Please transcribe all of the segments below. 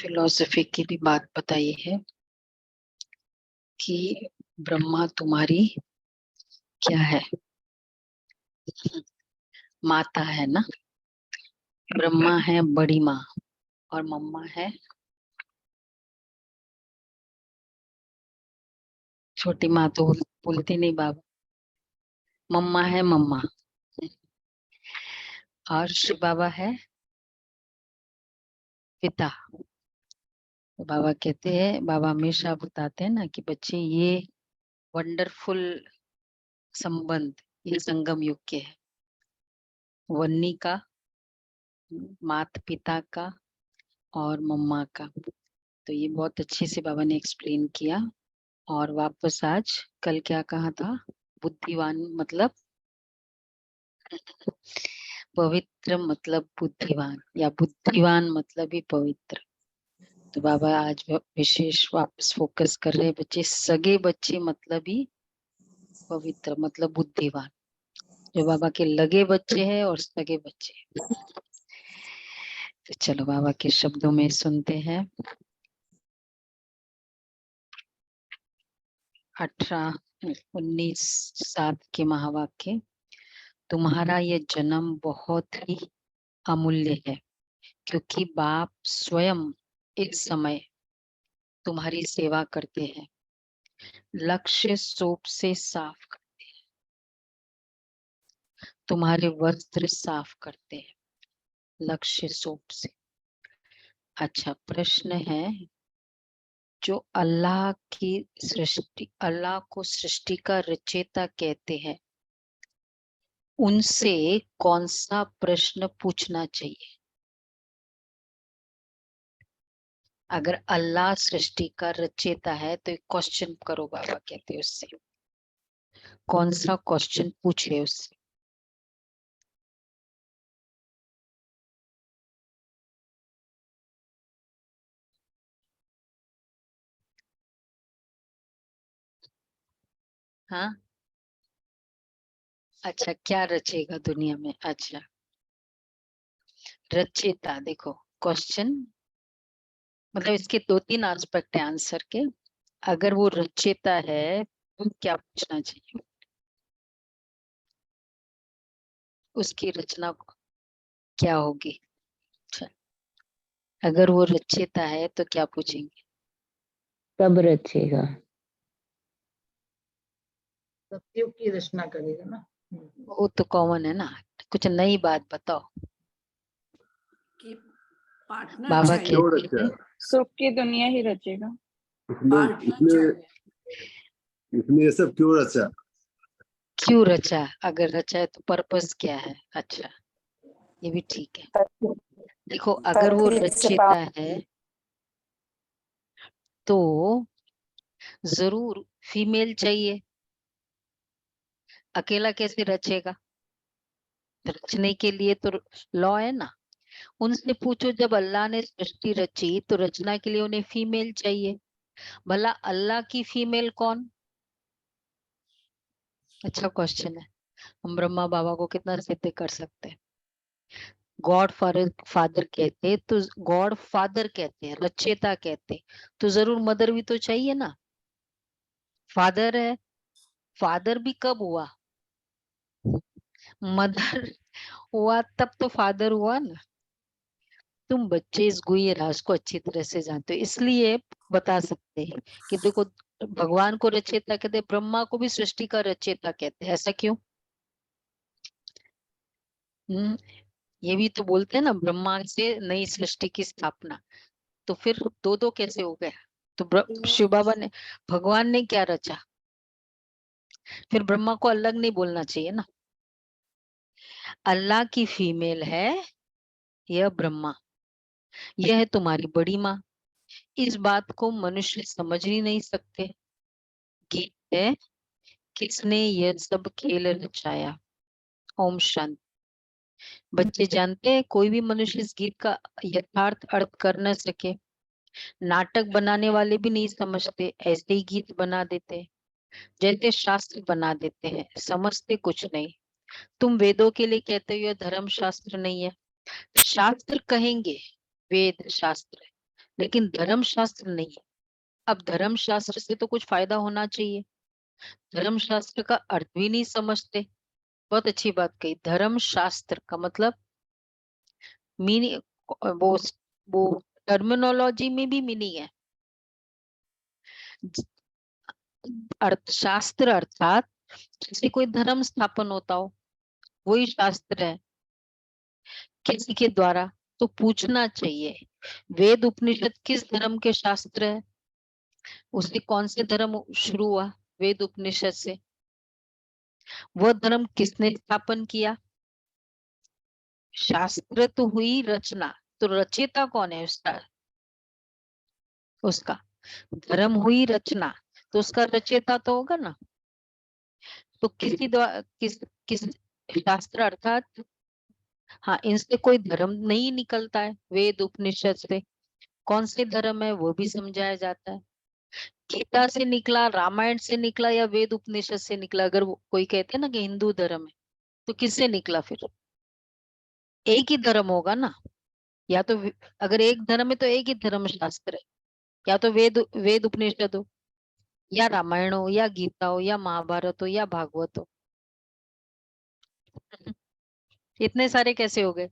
Philosophy की भी बात बताई है कि ब्रह्मा तुम्हारी क्या है, माता है ना। ब्रह्मा है बड़ी माँ और मम्मा है छोटी माँ। तो बोलती नहीं बाबा, मम्मा है मम्मा। और शिव बाबा है पिता। तो बाबा कहते हैं, बाबा हमेशा बताते हैं ना कि बच्चे ये वंडरफुल संबंध ये संगम युग के है, वन्नी का, माता पिता का और मम्मा का। तो ये बहुत अच्छे से बाबा ने एक्सप्लेन किया। और वापस आज कल क्या कहा था, बुद्धिवान मतलब पवित्र मतलब बुद्धिवान, या बुद्धिवान मतलब ही पवित्र। तो बाबा आज विशेष वापस फोकस कर रहे हैं, बच्चे सगे बच्चे मतलब ही पवित्र मतलब बुद्धिवान। जो बाबा के लगे बच्चे हैं और सगे बच्चे। तो चलो बाबा के शब्दों में सुनते हैं। 18-19 के महावाक्य। तुम्हारा यह जन्म बहुत ही अमूल्य है, क्योंकि बाप स्वयं इस समय तुम्हारी सेवा करते हैं, लक्ष्य सोप से साफ करते हैं, तुम्हारे वस्त्र साफ करते हैं, लक्ष्य सोप से। अच्छा प्रश्न है, जो अल्लाह की सृष्टि, अल्लाह को सृष्टि का रचयिता कहते हैं, उनसे कौन सा प्रश्न पूछना चाहिए? अगर अल्लाह सृष्टि का रचयिता है तो एक क्वेश्चन करो, बाबा कहते हैं उससे कौन सा क्वेश्चन पूछे उससे। हाँ अच्छा, क्या रचेगा दुनिया में? अच्छा रचयिता, देखो क्वेश्चन मतलब इसके 2-3 एस्पेक्ट है आंसर के। अगर वो रचयिता है तो क्या पूछना चाहिए, उसकी रचना क्या होगी? अच्छा, अगर वो रचयिता है तो क्या पूछेंगे? कब रचेगा? सत्युग की रचना करेगा ना। वो तो कॉमन है ना, कुछ नई बात बताओ। कि पार्टनर बाबा चाहिए। कहते हैं सुख की दुनिया ही रचेगा। पार्टनर इसमें ये सब क्यों रचा? क्यों रचा, अगर रचा है तो पर्पस क्या है? अच्छा ये भी ठीक है। देखो अगर वो रचयिता है तो जरूर फीमेल चाहिए, अकेला कैसे रचेगा? रचने के लिए तो लॉ है ना। उनसे पूछो, जब अल्लाह ने सृष्टि रची तो रचना के लिए उन्हें फीमेल चाहिए, भला अल्लाह की फीमेल कौन? अच्छा क्वेश्चन है। हम ब्रह्मा बाबा को कितना सिद्ध कर सकते हैं? गॉड फादर कहते तो गॉड फादर कहते हैं, रचयिता कहते तो जरूर मदर भी तो चाहिए ना। फादर है, फादर भी कब हुआ? मदर हुआ तब तो फादर हुआ ना। तुम बच्चे इस गुह्य राज को अच्छी तरह से जानते हो, इसलिए बता सकते हैं कि देखो भगवान को रचयिता कहते, ब्रह्मा को भी सृष्टि का रचयिता कहते हैं। ऐसा क्यों? ये भी तो बोलते हैं ना, ब्रह्मा से नई सृष्टि की स्थापना। तो फिर दो दो कैसे हो गया? तो शिव बाबा ने, भगवान ने क्या रचा? फिर ब्रह्मा को अलग नहीं बोलना चाहिए ना। अल्लाह की फीमेल है यह ब्रह्मा, यह है तुम्हारी बड़ी माँ। इस बात को मनुष्य समझ ही नहीं सकते। गीत है, किसने यह सब खेल रचाया। ओम शांति। बच्चे जानते हैं कोई भी मनुष्य इस गीत का यथार्थ अर्थ कर न सके। नाटक बनाने वाले भी नहीं समझते, ऐसे ही गीत बना देते हैं, जैसे शास्त्र बना देते हैं, समझते कुछ नहीं। तुम वेदों के लिए कहते हो यह धर्म शास्त्र नहीं है, शास्त्र कहेंगे, वेद शास्त्र लेकिन धर्म शास्त्र नहीं है। अब धर्म शास्त्र से तो कुछ फायदा होना चाहिए, धर्म शास्त्र का अर्थ भी नहीं समझते। बहुत अच्छी बात कही, धर्म शास्त्र का मतलब मीनिंग, वो वो टर्मिनोलॉजी में भी मीनिंग है। अर्थशास्त्र अर्थात जैसे कोई धर्म स्थापन होता हो, वही शास्त्र है किसी के द्वारा। तो पूछना चाहिए वेद उपनिषद किस धर्म के शास्त्र है, उससे कौन से धर्म शुरू हुआ, वेद उपनिषद से। वह धर्म किसने स्थापन किया, शास्त्र तो हुई रचना, तो रचयिता कौन है उसका धर्म हुई रचना, तो उसका रचयिता तो होगा ना। तो किसी द्वारा किस शास्त्र अर्थात, हाँ, इनसे कोई धर्म नहीं निकलता है, वेद उपनिषद से कौन से धर्म है वो भी समझाया जाता है। गीता से निकला, रामायण से निकला, या वेद उपनिषद से निकला। अगर कोई कहते हैं ना कि हिंदू धर्म है, तो किससे निकला फिर, एक ही धर्म होगा ना। या तो अगर एक धर्म है तो एक ही धर्म शास्त्र है, या तो वेद उपनिषद हो, या रामायण हो, या गीता हो, या महाभारत हो, या भागवत हो। इतने सारे कैसे हो गए।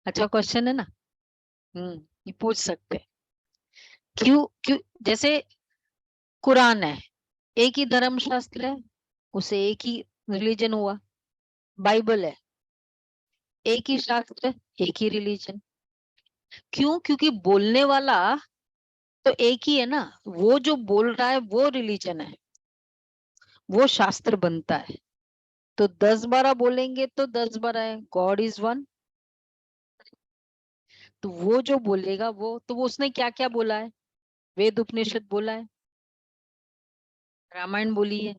अच्छा क्वेश्चन है ना। ये पूछ सकते हैं। क्यों क्यों, जैसे कुरान है, एक ही धर्म शास्त्र है, उसे एक ही रिलीजन हुआ। बाइबल है, एक ही शास्त्र, एक ही रिलीजन। क्यों, क्योंकि बोलने वाला तो एक ही है ना, वो जो बोल रहा है वो रिलीजन है, वो शास्त्र बनता है। तो 10-12 बोलेंगे तो 10-12 है, गॉड इज वन। तो वो जो बोलेगा वो उसने क्या क्या बोला है, वेद उपनिषद बोला है, रामायण बोली है।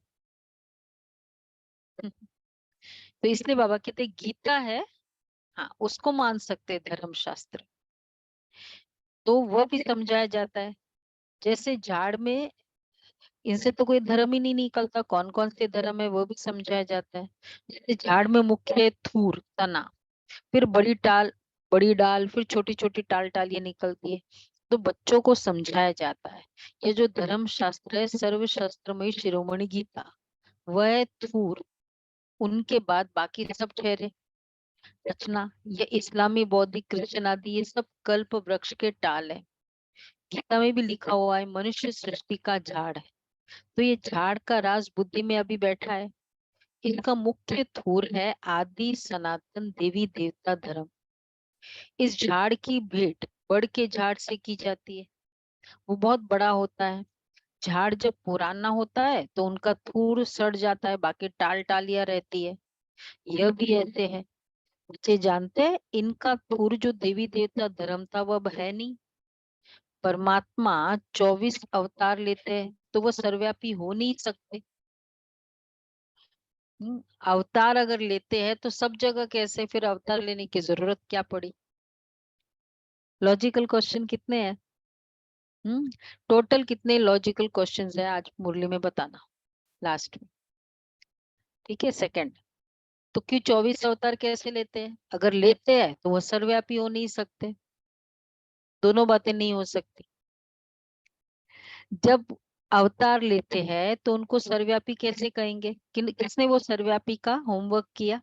तो इसलिए बाबा कहते गीता है, हाँ, उसको मान सकते हैं धर्म शास्त्र। तो वो भी समझाया जाता है। जैसे झाड़ में, इनसे तो कोई धर्म ही नहीं निकलता, कौन कौन से धर्म है वो भी समझाया जाता है। जैसे झाड़ में मुख्य है थूर, तना, फिर बड़ी डाल, फिर छोटी छोटी टालियां निकलती है। तो बच्चों को समझाया जाता है। ये जो धर्म शास्त्र है, सर्वशास्त्रमयी शिरोमणि गीता, वह है थूर। उनके बाद बाकी सब ठहरे रचना। ये इस्लामी, बौद्धिक, क्रिश्चियन आदि ये सब कल्प वृक्ष के टाल है। गीता में भी लिखा हुआ है मनुष्य सृष्टि का झाड़ है। तो ये झाड़ का राज बुद्धि में अभी बैठा है। इनका मुख्य थूर है आदि सनातन देवी देवता धर्म। इस झाड़ की भेंट बड़ के झाड़ से की जाती है, वो बहुत बड़ा होता है। झाड़ जब पुराना होता है तो उनका थूर सड़ जाता है, बाकी टालियां रहती है। यह भी ऐसे है। बच्चे जानते हैं इनका थूर जो देवी देवता धर्म था वो अब है नहीं। परमात्मा 24 अवतार लेते हैं तो वो सर्वव्यापी हो नहीं सकते। अवतार अगर लेते हैं तो सब जगह कैसे, फिर अवतार लेने की जरूरत क्या पड़ी। लॉजिकल क्वेश्चन कितने हैं। टोटल कितने लॉजिकल क्वेश्चंस है आज मुरली में बताना लास्ट में। ठीक है। सेकंड, तो क्यों 24 अवतार कैसे लेते हैं, अगर लेते हैं तो वो सर्वव्यापी हो नहीं सकते। दोनों बातें नहीं हो सकती। जब अवतार लेते हैं तो उनको सर्वव्यापी कैसे कहेंगे, किसने वो सर्वव्यापी का होमवर्क किया।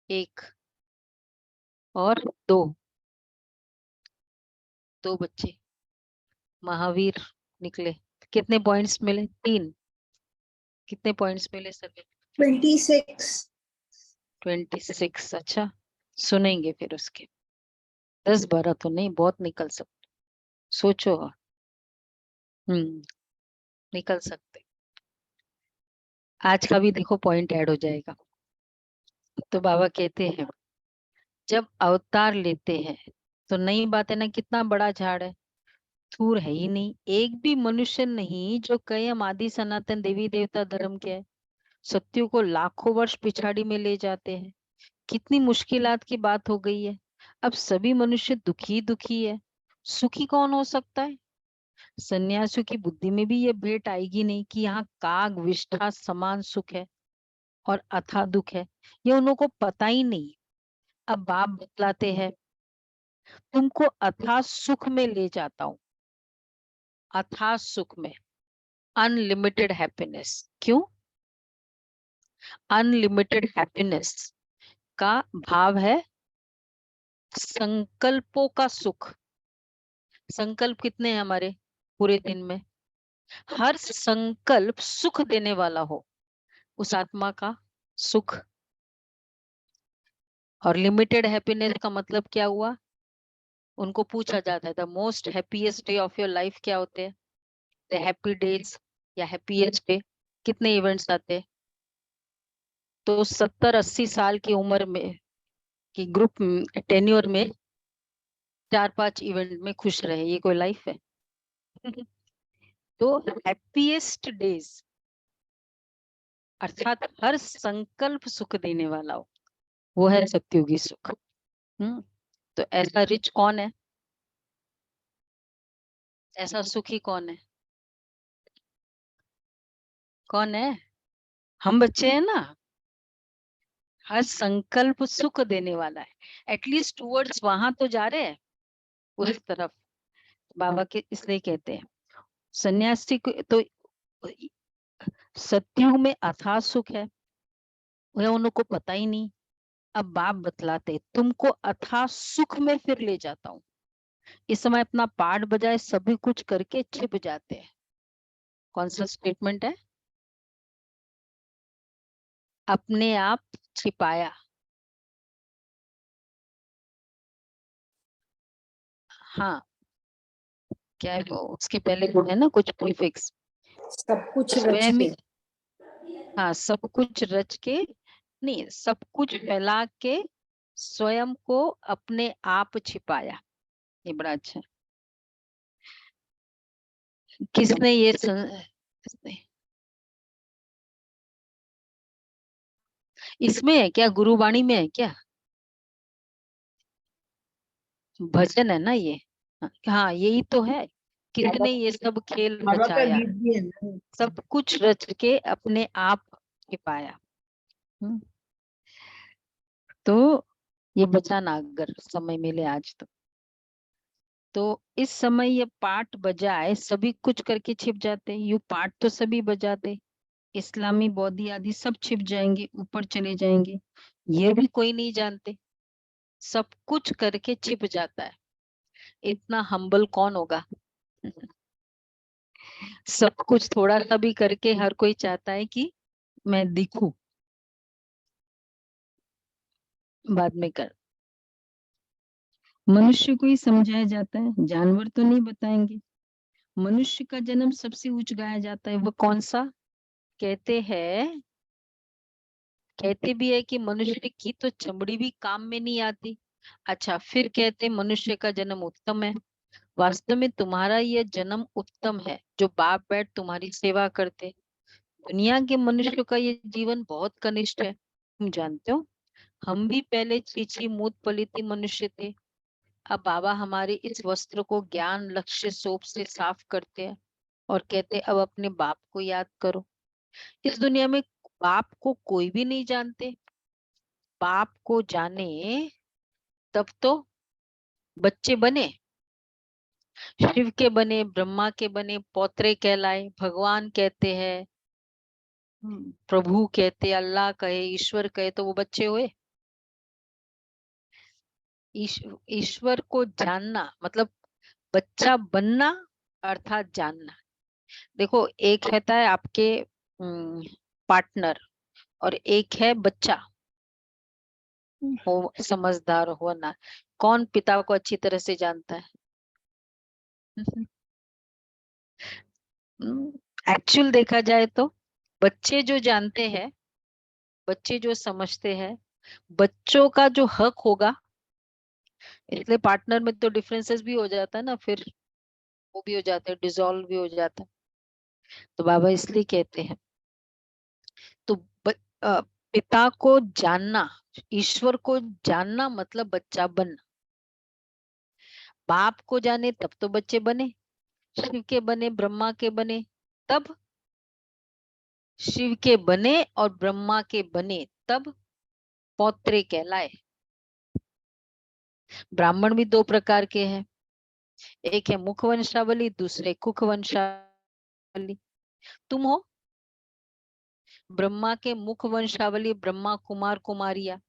एक और दो बच्चे महावीर निकले। कितने पॉइंट्स मिले, 3। कितने पॉइंट्स मिले सर। 26। 26। अच्छा, सुनेंगे फिर उसके। 10-12 तो नहीं, बहुत निकल सकते, सोचो। निकल सकते। आज का भी देखो पॉइंट ऐड हो जाएगा। तो बाबा कहते हैं जब अवतार लेते हैं तो नई बात है ना, कितना बड़ा झाड़ है, थूर है ही नहीं। एक भी मनुष्य नहीं जो कहे हम आदि सनातन देवी देवता धर्म के हैं। सत्यों को लाखों वर्ष पिछाड़ी में ले जाते हैं। कितनी मुश्किलात की बात हो गई है। अब सभी मनुष्य दुखी दुखी है, सुखी कौन हो सकता है। सन्यासियों की बुद्धि में भी ये भेंट आएगी नहीं कि यहाँ काग विष्ठा समान सुख है और अथाह दुख है। ये उन लोगों को पता ही नहीं। अब बाप बतलाते हैं तुमको अथाह सुख में ले जाता हूं, अथाह सुख में, अनलिमिटेड हैप्पीनेस। क्यों? अनलिमिटेड हैप्पीनेस का भाव है संकल्पों का सुख। संकल्प कितने हैं हमारे पूरे दिन में? हर संकल्प सुख देने वाला हो, उस आत्मा का सुख। और लिमिटेड हैप्पीनेस का मतलब क्या हुआ? उनको पूछा जाता है the most happiest day of your life क्या होते हैं, द हैप्पी डेज या हैप्पीएस्ट डे, कितने इवेंट्स आते हैं? तो 70-80 साल की उम्र में की ग्रुप टेन्योर में 4-5 इवेंट में खुश रहे, ये कोई लाइफ है? तो हैप्पीएस्ट डेज अर्थात हर संकल्प सुख देने वाला हो, वो है सत्युगी सुख। तो ऐसा रिच कौन है? ऐसा सुखी कौन है? कौन है? हम बच्चे हैं ना। हर संकल्प सुख देने वाला है, एटलीस्ट टुवर्ड्स वहां तो जा रहे हैं, उस तरफ। बाबा के इसलिए कहते हैं सन्यासी को तो सत्युग में अथाह सुख है, वह उनको पता ही नहीं। अब बाप बतलाते तुमको अथाह सुख में फिर ले जाता हूँ। इस समय अपना पाठ बजाय सभी कुछ करके छिप जाते हैं। कौन सा स्टेटमेंट है? अपने आप छिपाया। हाँ, क्या है वो, उसके पहले जो है ना कुछ प्रीफिक्स, सब कुछ रच स्वयं के। ही। हाँ, सब कुछ रच के नहीं, सब कुछ फैला के स्वयं को अपने आप छिपाया। ये बड़ा अच्छा है। किसने ये इसमें है क्या? गुरुवाणी में है क्या? भजन है ना ये? हाँ, यही तो है। किसने ये सब खेल बाबा का रचाया, गीत भी है ना। सब कुछ रच के अपने आप छिपाया। तो ये बचाना अगर समय मिले आज तो इस समय ये पाठ बजाए सभी कुछ करके छिप जाते। यू पाठ तो सभी बजाते, इस्लामी बौद्धी आदि सब छिप जाएंगे, ऊपर चले जाएंगे, ये भी कोई नहीं जानते। सब कुछ करके छिप जाता है। इतना हम्बल कौन होगा? सब कुछ थोड़ा सा भी करके हर कोई चाहता है कि मैं दिखूं। बाद में कर मनुष्य को ही समझाया जाता है, जानवर तो नहीं बताएंगे। मनुष्य का जन्म सबसे ऊंच गाया जाता है, वो कौन सा? कहते भी है कि मनुष्य की तो चमड़ी भी काम में नहीं आती। अच्छा, फिर कहते मनुष्य का जन्म उत्तम है। वास्तव में तुम्हारा यह जन्म उत्तम है, जो बाप बैठ तुम्हारी सेवा करते। दुनिया के मनुष्य का ये जीवन बहुत कनिष्ठ है। तुम जानते हो, हम भी पहले चीची मूत पलिती मनुष्य थे। अब बाबा हमारे इस वस्त्र को ज्ञान लक्ष्य सोप से साफ करते हैं और कहते अब अपने बाप को याद करो। इस दुनिया में बाप को कोई भी नहीं जानते। बाप को जाने तब तो बच्चे बने, शिव के बने, ब्रह्मा के बने, पौत्रे कहलाए, भगवान कहते हैं, प्रभु कहते, अल्लाह कहे, ईश्वर कहे, तो वो बच्चे हुए। ईश्वर को जानना मतलब बच्चा बनना अर्थात जानना। देखो, एक रहता है आपके पार्टनर और एक है बच्चा हो, समझदार होना। कौन पिता को अच्छी तरह से जानता है? एक्चुअल देखा जाए तो बच्चे जो जानते हैं, बच्चे जो समझते हैं, बच्चों का जो हक होगा। इसलिए पार्टनर में तो डिफरेंसेस भी हो जाता है ना, फिर वो भी हो जाते हैं, डिसॉल्व भी हो जाता है। तो बाबा इसलिए कहते हैं तो पिता को जानना, ईश्वर को जानना मतलब बच्चा बनना। बाप को जाने तब तो बच्चे बने, शिव के बने, ब्रह्मा के बने, तब शिव के बने और ब्रह्मा के बने, तब पौत्रे कहलाए। ब्राह्मण भी 2 प्रकार के हैं, एक है मुख वंशावली, दूसरे कुख वंशावली। तुम हो ब्रह्मा के मुख वंशावली, ब्रह्मा कुमार कुमारिया।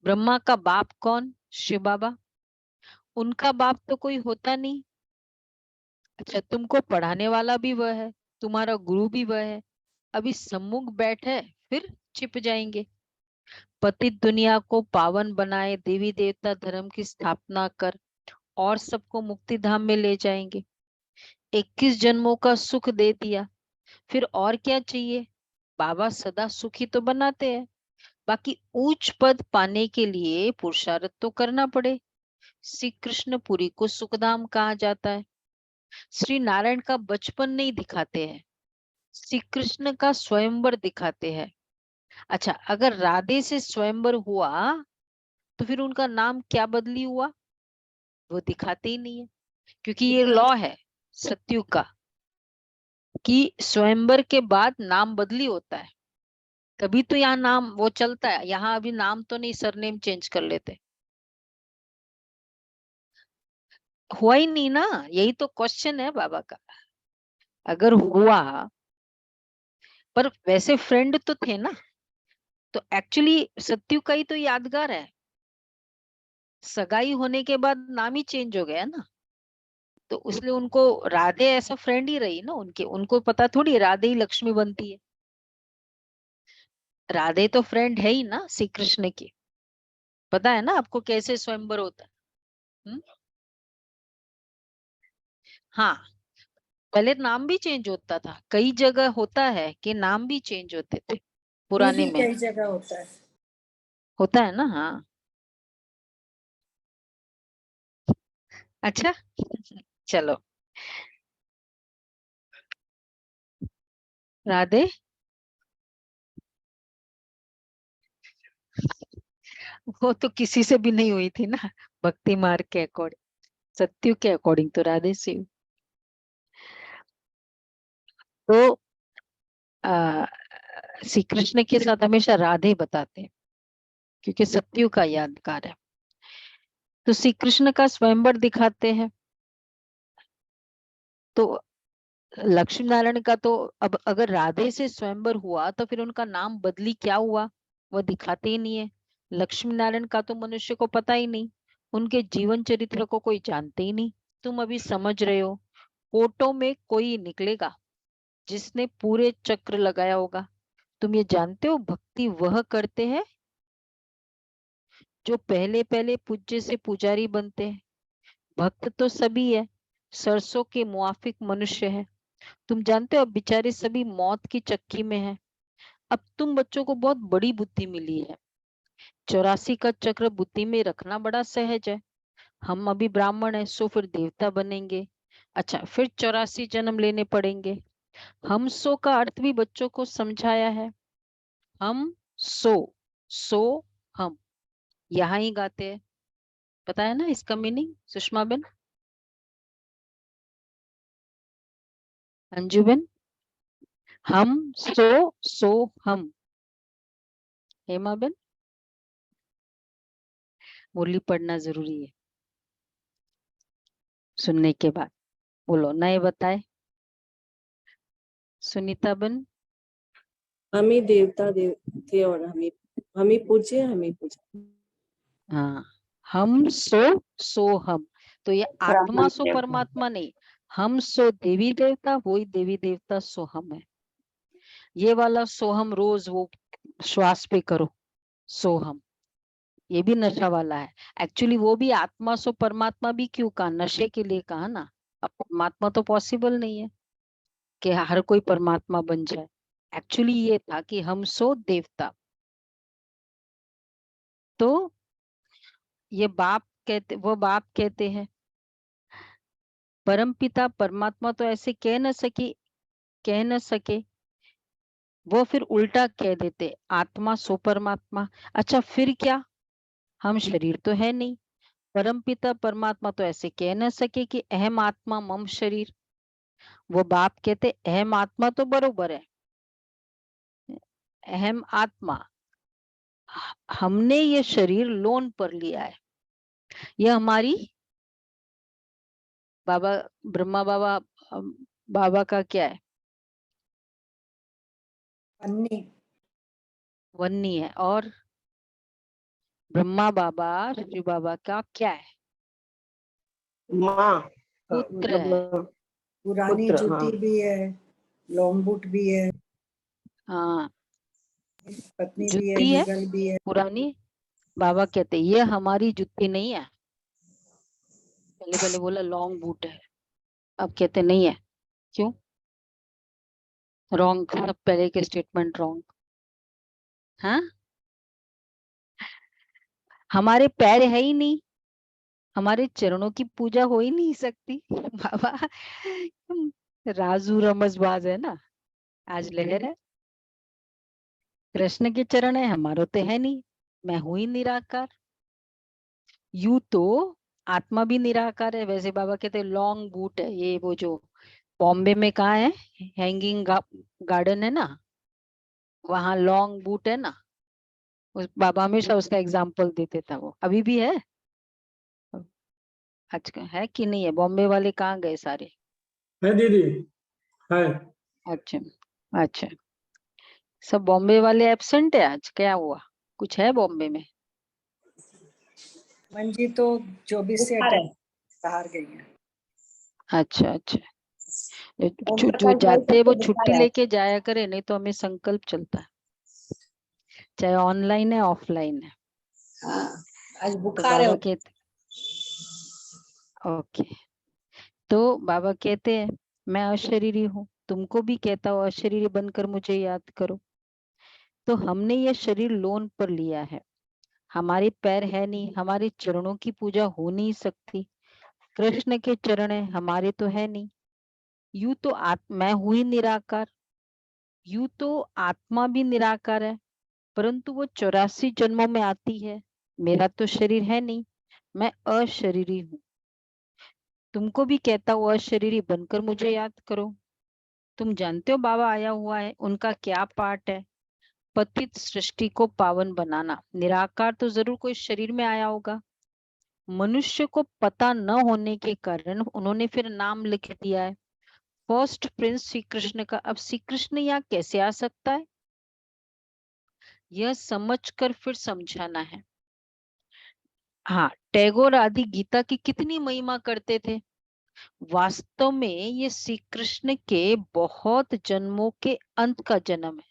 ब्रह्मा का बाप कौन? शिव बाबा। उनका बाप तो कोई होता नहीं। अच्छा, तुमको पढ़ाने वाला भी वह है, तुम्हारा गुरु भी वह है। अभी सम्मुख बैठे फिर छिप जाएंगे। पतित दुनिया को पावन बनाए, देवी देवता धर्म की स्थापना कर और सबको मुक्ति धाम में ले जाएंगे। 21 जन्मों का सुख दे दिया, फिर और क्या चाहिए? बाबा सदा सुखी तो बनाते हैं, बाकी ऊंच पद पाने के लिए पुरुषार्थ तो करना पड़े। श्री कृष्णपुरी को सुखधाम कहा जाता है। श्री नारायण का बचपन नहीं दिखाते हैं, श्री कृष्ण का स्वयंवर दिखाते हैं। अच्छा, अगर राधे से स्वयंवर हुआ तो फिर उनका नाम क्या बदली हुआ? वो दिखाते ही नहीं है, क्योंकि ये लॉ है सत्युग का कि स्वयंवर के बाद नाम बदली होता है। तभी तो यहाँ नाम वो चलता है, यहाँ अभी नाम तो नहीं, सरनेम चेंज कर लेते। हुआ ही नहीं ना, यही तो क्वेश्चन है बाबा का। अगर हुआ, पर वैसे फ्रेंड तो थे ना, तो एक्चुअली सत्यु का ही तो यादगार है। सगाई होने के बाद नाम ही चेंज हो गया ना, तो इसलिए उनको राधे ऐसा फ्रेंड ही रही ना उनके। उनको पता थोड़ी राधे ही लक्ष्मी बनती है। राधे तो फ्रेंड है ही ना श्री कृष्ण की। पता है ना आपको कैसे स्वयंवर होता है? हाँ, पहले नाम भी चेंज होता था, कई जगह होता है कि नाम भी चेंज होते थे पुराने में। कई जगह होता है। होता है ना, हाँ। अच्छा चलो, राधे। वो तो किसी से भी नहीं हुई थी ना, भक्ति मार्ग के अकॉर्डिंग, सत्यु के अकॉर्डिंग तो राधे से हुई। तो श्री कृष्ण के साथ हमेशा राधे बताते हैं, क्योंकि सत्यु का यादगार है। तो श्री कृष्ण का स्वयंवर दिखाते हैं। तो लक्ष्मी नारायण का तो अब अगर राधे से स्वयंवर हुआ तो फिर उनका नाम बदली क्या हुआ, वो दिखाते ही नहीं है। लक्ष्मी नारायण का तो मनुष्य को पता ही नहीं, उनके जीवन चरित्र को कोई जानते ही नहीं। तुम अभी समझ रहे हो, फोटो में कोई निकलेगा जिसने पूरे चक्र लगाया होगा। तुम ये जानते हो, भक्ति वह करते हैं जो पहले पहले पूज्य से पुजारी बनते हैं। भक्त तो सभी है, सरसों के मुआफिक मनुष्य है। तुम जानते हो, अब बेचारे सभी मौत की चक्की में है। अब तुम बच्चों को बहुत बड़ी बुद्धि मिली है। 84 का चक्र बुद्धि में रखना बड़ा सहज है। हम अभी ब्राह्मण है, सो फिर देवता बनेंगे। अच्छा, फिर 84 जन्म लेने पड़ेंगे। हम सो का अर्थ भी बच्चों को समझाया है। हम सो हम यहाँ ही गाते हैं। पता है ना इसका meaning, Sushma Ben, Anju Ben? हम सो हम। हेमा बेन, मुरली पढ़ना जरूरी है सुनने के बाद। बोलो, नए बताए। सुनीता बेन? हम ही देवता थे और हम ही पूजे, हम ही पूजा। हाँ, हम सो हम। तो ये आत्मा सो परमात्मा नहीं, हम सो देवी देवता, वही देवी देवता सो हम है। ये वाला सो हम रोज वो श्वास पे करो, सो हम, ये भी नशा वाला है। एक्चुअली वो भी आत्मा सो परमात्मा भी क्यों कहा, नशे के लिए कहा ना। अब परमात्मा तो पॉसिबल नहीं है कि हर कोई परमात्मा बन जाए। एक्चुअली ये था कि हम सो देवता। तो ये बाप कहते, वो बाप कहते हैं परमपिता परमात्मा तो ऐसे कह न सके, वो फिर उल्टा कह देते आत्मा सो परमात्मा। अच्छा, फिर क्या? हम शरीर तो है नहीं, परमपिता परमात्मा तो ऐसे कह न सके कि अहम आत्मा मम शरीर। वो बाप कहते अहम आत्मा तो बरोबर है, अहम आत्मा, हमने ये शरीर लोन पर लिया है। यह हमारी बाबा ब्रह्मा बाबा बाबा का क्या है? अन्नी वन्नी है। और ब्रह्मा बाबा शिव बाबा का क्या है? माँ पुत्र है। मतलब पुरानी पुत्र, हाँ। जूती भी है, लॉन्ग बूट भी है, हाँ, पत्नी भी है, जुत्ती है युगल भी है। पुरानी। बाबा कहते ये हमारी जुत्ती नहीं है। पहले पहले बोला लॉन्ग बूट है, अब कहते नहीं है। क्यों? रॉन्ग, सब पहले के स्टेटमेंट रॉन्ग। हाँ, हमारे पैर है ही नहीं, हमारे चरणों की पूजा हो ही नहीं सकती। बाबा राजू रमजबाज है ना, आज लहर है। कृष्ण के चरण है, हमारे तो है नहीं, मैं हूं ही निराकार। यू तो आत्मा भी निराकार है। वैसे बाबा कहते लॉन्ग बूट है, ये वो जो बॉम्बे में कहाँ है हैंगिंग गार्डन है ना, वहां लॉन्ग बूट है ना। उस बाबा हमेशा उसका एग्जाम्पल देते था, वो अभी भी है। आज है कि नहीं है? बॉम्बे वाले कहाँ गए सारे? है दीदी, है। अच्छा, अच्छा, सब बॉम्बे वाले एब्सेंट है आज, क्या हुआ? कुछ है बॉम्बे में? मंजी तो 24 से बुखार है। बाहर गई है। अच्छा, अच्छा। ओम जो प्रकाश भाई जाते हैं सबको वो बुखार छुट्टी है। लेके जाया करे, नहीं तो हमें संकल्प चलता है, चाहे ऑनलाइन है ऑफलाइन है। हाँ, आज तो बुखार है। बाबा कहते ओके, तो बाबा कहते हैं मैं अशरीरी हूँ, तुमको भी कहता हूँ अशरीरी बनकर मुझे याद करो। तो हमने ये शरीर लोन पर लिया है, हमारे पैर है नहीं, हमारे चरणों की पूजा हो नहीं सकती। कृष्ण के चरण है, हमारे तो है नहीं। यूं तो मैं हूं ही निराकार, यूं तो आत्मा भी निराकार है, परंतु वो 84 जन्मों में आती है। मेरा तो शरीर है नहीं, मैं अशरीरी हूँ। तुमको भी कहता हूँ अशरीरी बनकर मुझे याद करो। तुम जानते हो बाबा आया हुआ है, उनका क्या पार्ट है? पतित सृष्टि को पावन बनाना। निराकार तो जरूर कोई शरीर में आया होगा, मनुष्य को पता न होने के कारण उन्होंने फिर नाम लिख दिया है फर्स्ट प्रिंस श्री कृष्ण का। अब श्री कृष्ण यहाँ कैसे आ सकता है, यह समझकर फिर समझाना है। हाँ, टैगोर आदि गीता की कितनी महिमा करते थे। वास्तव में ये श्री कृष्ण के बहुत जन्मों के अंत का जन्म है,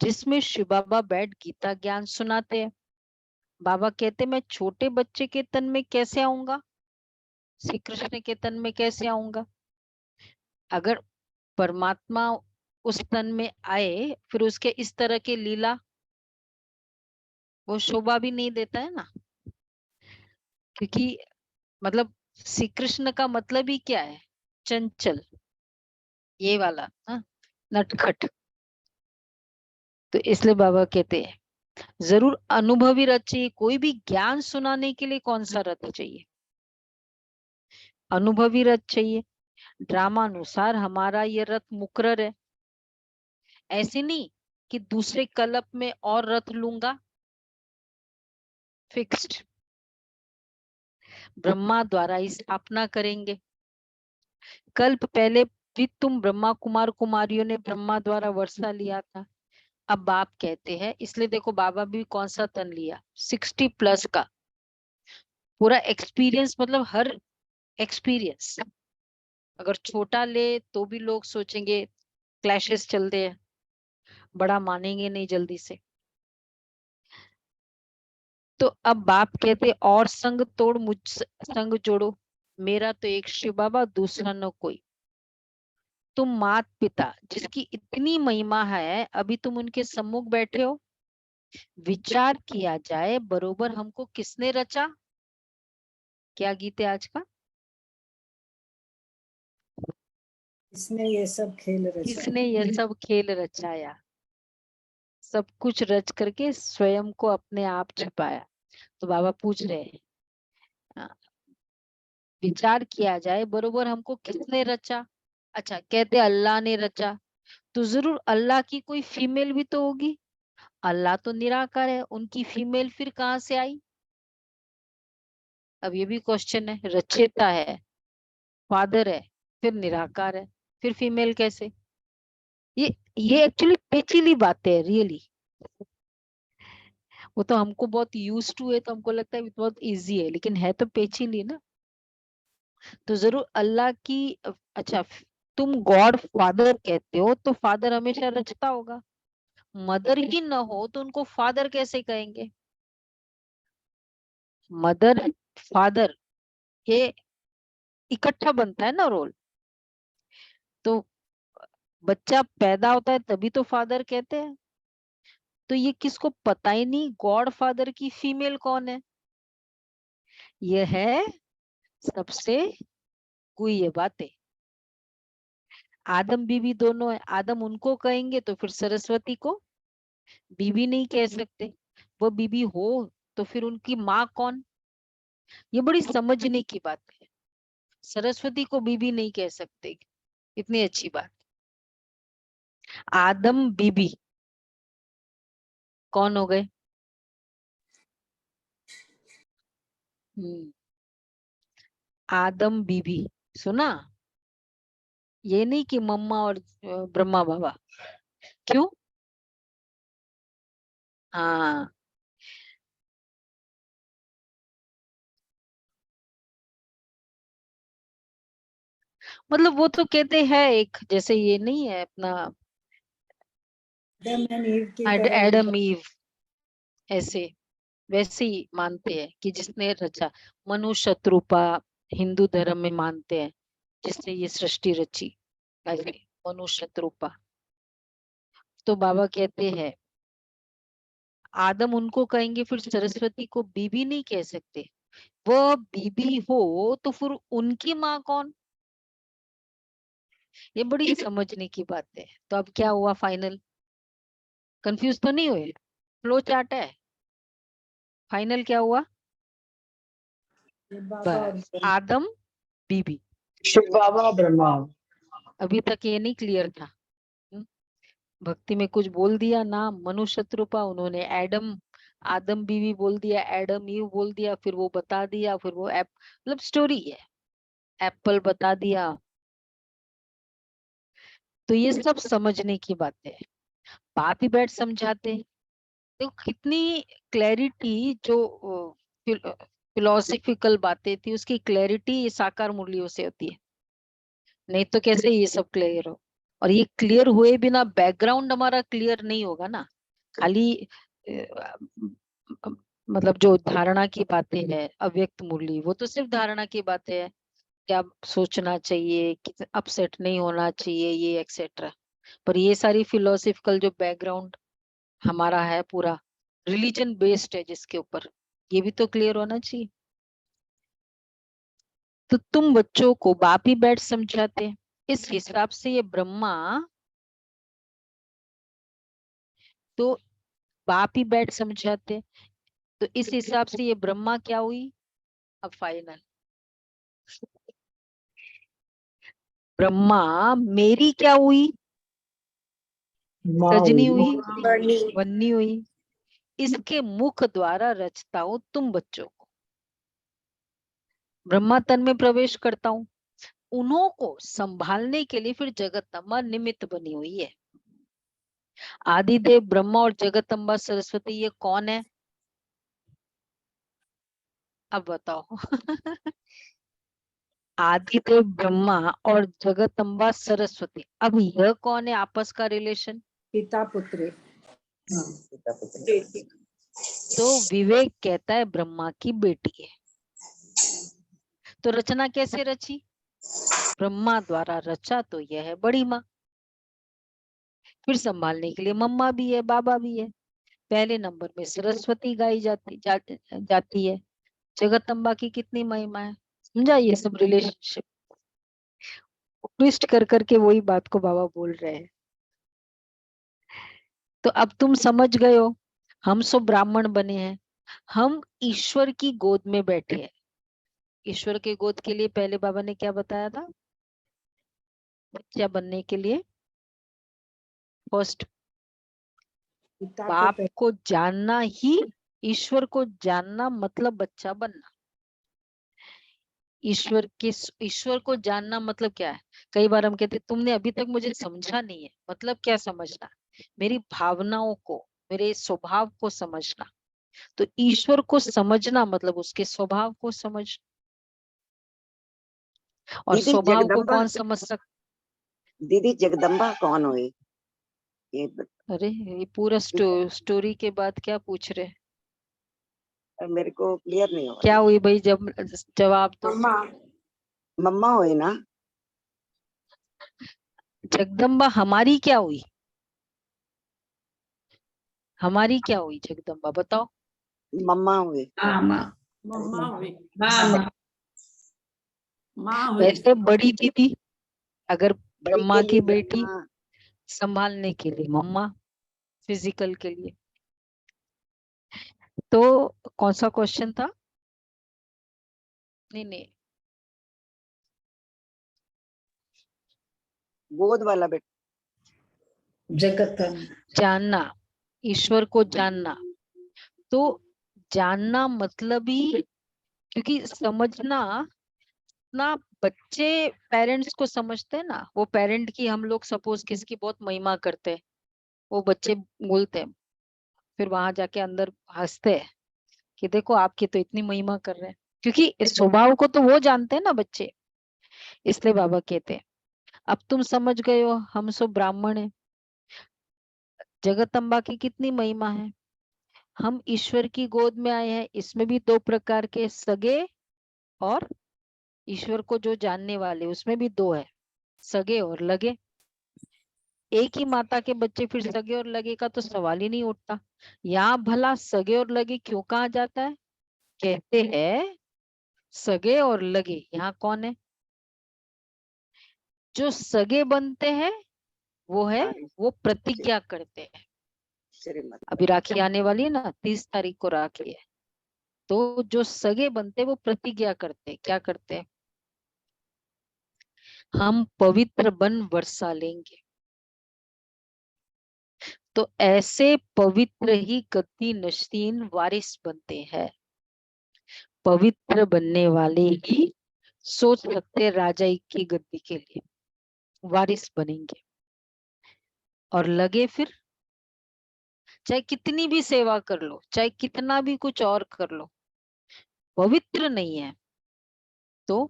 जिसमें शिव बाबा बैठ गीता ज्ञान सुनाते हैं। बाबा कहते मैं छोटे बच्चे के तन में कैसे आऊंगा, श्री कृष्ण के तन में कैसे आऊंगा? अगर परमात्मा उस तन में आए फिर उसके इस तरह के लीला, वो शोभा भी नहीं देता है ना। क्योंकि मतलब श्री कृष्ण का मतलब ही क्या है? चंचल, ये वाला, हाँ, नटखट। तो इसलिए बाबा कहते हैं जरूर अनुभवी रथ चाहिए। कोई भी ज्ञान सुनाने के लिए कौन सा रथ चाहिए? अनुभवी रथ चाहिए। ड्रामा अनुसार हमारा ये रथ मुकर्रर है, ऐसे नहीं कि दूसरे कल्प में और रथ लूंगा, फिक्स्ड। ब्रह्मा द्वारा ही स्थापना करेंगे। कल्प पहले भी तुम ब्रह्मा कुमार कुमारियों ने ब्रह्मा द्वारा वर्षा लिया था। अब बाप कहते हैं, इसलिए देखो बाबा भी कौन सा तन लिया, 60+ का पूरा एक्सपीरियंस। मतलब हर एक्सपीरियंस अगर छोटा ले तो भी लोग सोचेंगे क्लैशेस चलते हैं, बड़ा मानेंगे नहीं जल्दी से। तो अब बाप कहते और संग तोड़ मुझ संग जोड़ो। मेरा तो एक शिव बाबा, दूसरा न कोई। तुम मात पिता जिसकी इतनी महिमा है, अभी तुम उनके सम्मुख बैठे हो। विचार किया जाए बरोबर हमको किसने रचा? क्या गीत है आज का? इसने ये सब खेल रचा। किसने ये सब खेल रचाया? सब कुछ रच करके स्वयं को अपने आप छिपाया। तो बाबा पूछ रहे हैं, हाँ, विचार किया जाए बरोबर हमको किसने रचा? अच्छा, कहते अल्लाह ने रचा, तो जरूर अल्लाह की कोई फीमेल भी तो होगी। अल्लाह तो निराकार है, उनकी फीमेल फिर कहाँ से आई? अब ये भी क्वेश्चन है, रचयिता है, फादर है, फिर निराकार है, फिर फीमेल कैसे? ये एक्चुअली पेचीली बातें है रियली। वो तो हमको बहुत यूज टू है, तो हमको लगता है बहुत इजी है, लेकिन है तो पेचीली ना। तो जरूर अल्लाह की अच्छा, तुम गॉड फादर कहते हो तो फादर हमेशा रचता होगा। मदर ही न हो तो उनको फादर कैसे कहेंगे? मदर फादर ये इकट्ठा बनता है ना रोल। तो बच्चा पैदा होता है तभी तो फादर कहते हैं। तो ये किसको पता ही नहीं गॉड फादर की फीमेल कौन है? ये है सबसे गुह्य बातें। आदम बीवी दोनों है, आदम उनको कहेंगे तो फिर सरस्वती को बीबी नहीं कह सकते। वो बीबी हो तो फिर उनकी माँ कौन? ये बड़ी समझने की बात है। सरस्वती को बीबी नहीं कह सकते, इतनी अच्छी बात। आदम बीबी कौन हो गए? आदम बीबी सुना? ये नहीं कि मम्मा और ब्रह्मा बाबा। क्यों? हाँ, मतलब वो तो कहते हैं एक, जैसे ये नहीं है अपना आदम एंड ईव की तरह एडम ईव, ऐसे वैसे ही मानते हैं कि जिसने रचा। मनु शत्रुपा हिंदू धर्म में मानते हैं, जिसने ये सृष्टि रची, ऐसे मनु शत्रुपा। तो बाबा कहते हैं आदम उनको कहेंगे, फिर सरस्वती को बीबी नहीं कह सकते। वो बीबी हो तो फिर उनकी माँ कौन? ये बड़ी समझने की बात है। तो अब क्या हुआ फाइनल? कंफ्यूज तो नहीं हुए? फ्लो चार्ट है, फाइनल क्या हुआ? ये बाबा और बस ब्रह्मा। आदम बीबी। शिव बाबा ब्रह्मा। अभी तक ये नहीं क्लियर था। भक्ति में कुछ बोल दिया ना, मनु शत्रुपा, उन्होंने एडम आदम बीवी बोल दिया, एडम ईव बोल दिया, फिर वो बता दिया, फिर वो मतलब स्टोरी है, एप्पल बता दिया। तो ये सब समझने की बातें है। बाप ही बैठ समझाते हैं। तो कितनी क्लैरिटी, जो फिलोसफिकल बातें थी उसकी क्लैरिटी साकार मुरलियों से होती है, नहीं तो कैसे ये सब क्लियर हो? और ये क्लियर हुए बिना बैकग्राउंड हमारा क्लियर नहीं होगा ना। खाली अ, मतलब जो धारणा की बातें है अव्यक्त मुरली, वो तो सिर्फ धारणा की बातें है, क्या सोचना चाहिए, कितना अपसेट नहीं होना चाहिए, ये एक्सेट्रा। पर ये सारी फिलोसफिकल जो बैकग्राउंड हमारा है पूरा रिलीजन बेस्ड है जिसके ऊपर, ये भी तो क्लियर होना चाहिए। तो तुम बच्चों को बाप ही बैठ समझाते हैं। इस हिसाब से ये ब्रह्मा तो बाप ही बैठ समझाते हैं। तो इस हिसाब से ये ब्रह्मा क्या हुई? अब फाइनल ब्रह्मा मेरी क्या हुई? माँ सजनी हुई। हुई, वन्नी हुई। इसके मुख द्वारा रचता हूं तुम बच्चों को। ब्रह्मा तन में प्रवेश करता हूँ, उन्हों को संभालने के लिए फिर जगतम्बा निमित्त बनी हुई है। आदिदेव ब्रह्मा और जगतम्बा सरस्वती ये कौन है? अब बताओ। आदिदेव ब्रह्मा और जगतम्बा सरस्वती, अब यह कौन है आपस का रिलेशन? पिता पुत्री। तो विवेक कहता है ब्रह्मा की बेटी है। तो रचना कैसे रची? ब्रह्मा द्वारा रचा, तो यह है बड़ी माँ। फिर संभालने के लिए मम्मा भी है, बाबा भी है। पहले नंबर में सरस्वती गाई जाती है। जगतम्बा की कितनी महिमा है, समझा? ये सब रिलेशनशिप ट्विस्ट कर करके वही बात को बाबा बोल रहे हैं। तो अब तुम समझ गए हो, हम सब ब्राह्मण बने हैं, हम ईश्वर की गोद में बैठे हैं। ईश्वर के गोद के लिए पहले बाबा ने क्या बताया था? बच्चा बनने के लिए फर्स्ट पिता के बाप पहले को जानना ही, ईश्वर को जानना मतलब बच्चा बनना। ईश्वर को जानना मतलब क्या है? कई बार हम कहते तुमने अभी तक मुझे समझा नहीं है। मतलब क्या समझना? मेरी भावनाओं को, मेरे स्वभाव को समझना। तो ईश्वर को समझना मतलब उसके स्वभाव को समझ, और दीदी स्वभाव को जगदम्बा, कौन समझ सकता? दीदी जगदम्बा कौन हुई? ये अरे ये पूरा स्टोरी के बाद क्या पूछ रहे? मेरे को क्लियर नहीं हो क्या रही। हुई भाई? जब जवाब दो। मम्मा मम्मा हुई ना? जगदम्बा हमारी क्या हुई? हमारी क्या हुई जगदम्बा? बताओ। मम्मा हुई। मम्मा हुई, माँ हुई। वैसे बड़ी दीदी, अगर बड़ी ब्रह्मा के की लिए बेटी, ब्रह्मा। संभालने के लिए मम्मा, फिजिकल के लिए। तो कौन सा क्वेश्चन था? नहीं नहीं, गोद वाला बेटा। जगत जानना, ईश्वर को जानना। तो जानना मतलब ही, क्योंकि समझना ना, बच्चे पेरेंट्स को समझते हैं ना। वो पेरेंट की हम लोग सपोज किसकी बहुत महिमा करते हैं, वो बच्चे बोलते हैं, फिर वहां जाके अंदर हंसते हैं कि देखो आपकी तो इतनी महिमा कर रहे हैं, क्योंकि इस स्वभाव को तो वो जानते हैं ना बच्चे। इसलिए बाबा कहते हैं अब तुम समझ गए हो, हम सब ब्राह्मण हैं, जगदम्बा की कितनी महिमा है। हम ईश्वर की गोद में आए हैं। इसमें भी दो प्रकार के, सगे और ईश्वर को जो जानने वाले, उसमें भी दो है, सगे और लगे। एक ही माता के बच्चे, फिर सगे और लगे का तो सवाल ही नहीं उठता। यहाँ भला सगे और लगे क्यों कहा जाता है? कहते हैं सगे और लगे, यहाँ कौन है? जो सगे बनते हैं वो है, वो प्रतिज्ञा करते हैं। श्रीमत। अभी राखी आने वाली है ना, 30 तारीख को राखी है। तो जो सगे बनते वो प्रतिज्ञा करते, क्या करते? हम पवित्र बन वर्षा लेंगे। तो ऐसे पवित्र ही गद्दी नशीन वारिस बनते हैं। पवित्र बनने वाले ही सोच सकते राजा की गद्दी के लिए वारिस बनेंगे। और लगे फिर, चाहे कितनी भी सेवा कर लो, चाहे कितना भी कुछ और कर लो, पवित्र नहीं है तो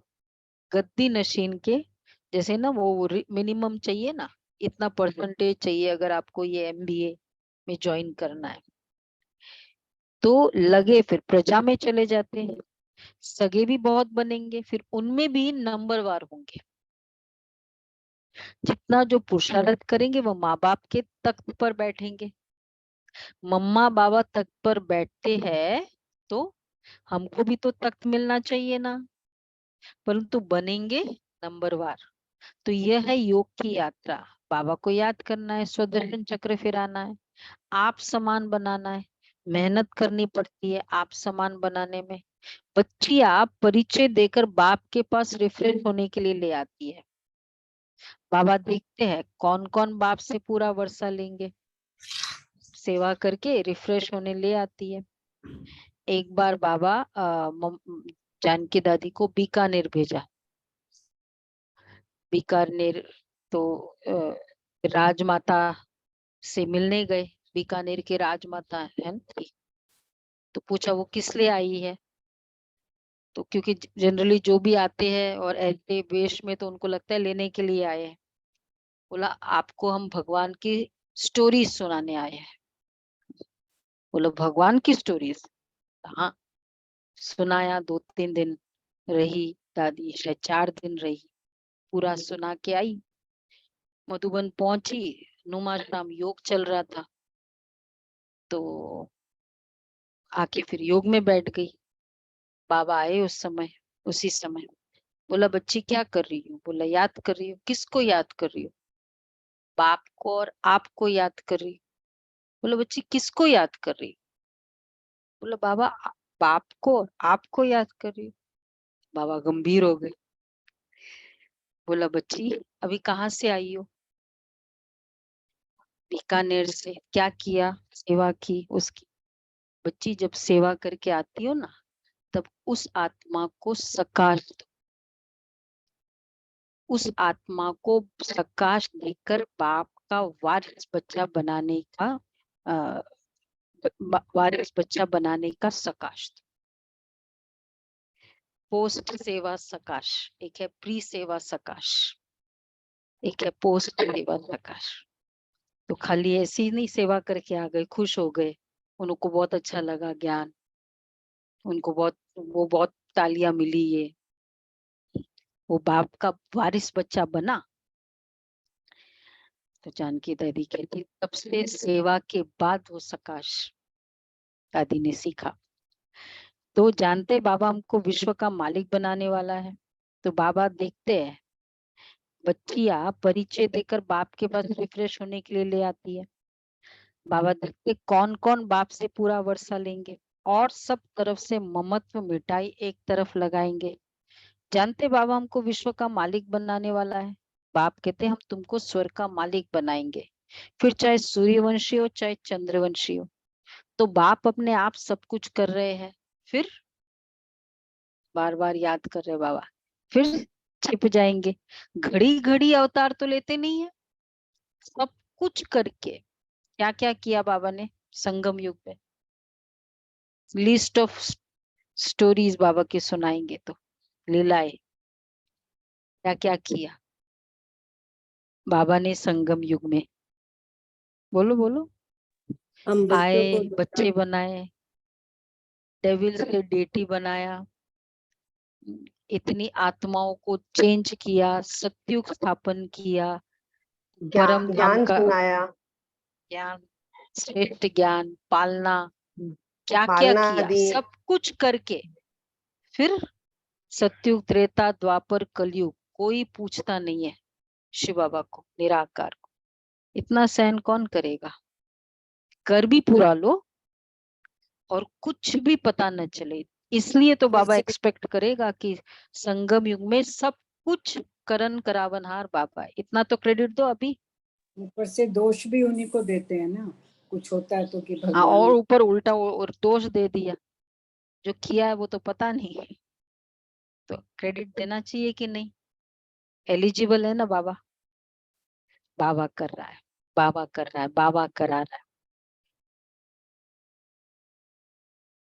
गद्दी नशीन के जैसे ना, वो मिनिमम चाहिए ना, इतना परसेंटेज चाहिए अगर आपको ये एमबीए में ज्वाइन करना है। तो लगे फिर प्रजा में चले जाते हैं। सगे भी बहुत बनेंगे, फिर उनमें भी नंबरवार होंगे। जितना जो पुरुषार्थ करेंगे वो माँ बाप के तख्त पर बैठेंगे। मम्मा बाबा तख्त पर बैठते हैं तो हमको भी तो तख्त मिलना चाहिए ना, परंतु बनेंगे नंबरवार। तो यह है योग की यात्रा। बाबा को याद करना है, स्वदर्शन चक्र फिराना है, आप समान बनाना है। मेहनत करनी पड़ती है आप समान बनाने में। बच्ची आप परिचय देकर बाप के पास रिफ्रेश होने के लिए ले आती है। बाबा देखते हैं कौन कौन बाप से पूरा वर्षा लेंगे, सेवा करके रिफ्रेश होने ले आती है। एक बार बाबा जानकी दादी को बीकानेर भेजा। बीकानेर तो राजमाता से मिलने गए। बीकानेर के राजमाता है ना, तो पूछा वो किस लिए आई है। तो क्योंकि जनरली जो भी आते हैं और ऐसे वेश में, तो उनको लगता है लेने के लिए आए हैं। बोला आपको हम भगवान की स्टोरी सुनाने आए हैं। बोला भगवान की स्टोरीज? हाँ। सुनाया। 2-3 दिन रही दादी, शायद 4 दिन रही, पूरा सुना के आई। मधुबन पहुंची, नुमाश्राम योग चल रहा था, तो आके फिर योग में बैठ गई। बाबा आए उस समय, उसी समय। बोला बच्ची क्या कर रही हूँ? बोला याद कर रही हूँ। किसको याद कर रही हूँ? बाप को और आपको याद कर रही हूँ। बोला बच्ची किसको याद कर रही हूँ? बोला बाबा बाप को और आपको याद कर रही हूँ। बाबा गंभीर हो गए। बोला बच्ची अभी कहाँ से आई हो? बीकानेर से। क्या किया? सेवा की उसकी। बच्ची जब सेवा करके आती हो ना, तब उस आत्मा को सकाश दो। उस आत्मा को प्रकाश देकर बाप का वारिस बच्चा बनाने का वारिस बच्चा बनाने का सकाश। पोस्ट सेवा सकाश, एक है प्री सेवा सकाश, एक है पोस्ट सेवा सकाश। तो खाली ऐसी ही नहीं सेवा करके आ गए, खुश हो गए, उनको बहुत अच्छा लगा ज्ञान, उनको बहुत तालियां मिली, ये वो बाप का वारिस बच्चा बना। तो जानकी दादी कहती तब से सेवा के बाद वो सकाश दादी ने सीखा। तो जानते बाबा हमको विश्व का मालिक बनाने वाला है। तो बाबा देखते हैं बच्चियां परिचय देकर बाप के पास रिफ्रेश होने के लिए ले आती है। बाबा देखते कौन कौन बाप से पूरा वर्षा लेंगे और सब तरफ से ममत्व मिटाई एक तरफ लगाएंगे। जानते बाबा हमको विश्व का मालिक बनाने वाला है। बाप कहते हम तुमको स्वर्ग का मालिक बनाएंगे, फिर चाहे सूर्यवंशी हो चाहे चंद्रवंशी हो। तो बाप अपने आप सब कुछ कर रहे हैं, फिर बार बार याद कर रहे बाबा, फिर छिप जाएंगे। घड़ी घड़ी अवतार तो लेते नहीं है, सब कुछ करके क्या क्या किया बाबा ने संगम युग में। लिस्ट ऑफ स्टोरीज बाबा की सुनाएंगे तो लीलाएं क्या क्या किया बाबा ने संगम युग में। बोलो बोलो। हम बच्चों आए को बच्चे बनाए, डेविल से डेटी बनाया, इतनी आत्माओं को चेंज किया, सत्युग स्थापन किया, परम धाम ज्ञान का सुनाया, ज्ञान, श्रेष्ठ ज्ञान, पालना, क्या क्या पालना किया, दी। सब कुछ करके फिर सत्युग त्रेता द्वापर कलयुग कोई पूछता नहीं है शिव बाबा को, निराकार को। इतना सहन कौन करेगा? कर भी पूरा लो और कुछ भी पता न चले। इसलिए तो बाबा एक्सपेक्ट करेगा कि संगम युग में सब कुछ करन करावनहार बाबा है। इतना तो क्रेडिट दो अभी। ऊपर से दोष भी उन्हीं को देते हैं ना, कुछ होता है तो कि हाँ, भगवान और ऊपर उल्टा और दोष दे दिया, जो किया है वो तो पता नहीं है। तो क्रेडिट देना चाहिए कि नहीं? एलिजिबल है ना बाबा? बाबा कर रहा है, बाबा कर रहा है, बाबा करा रहा है।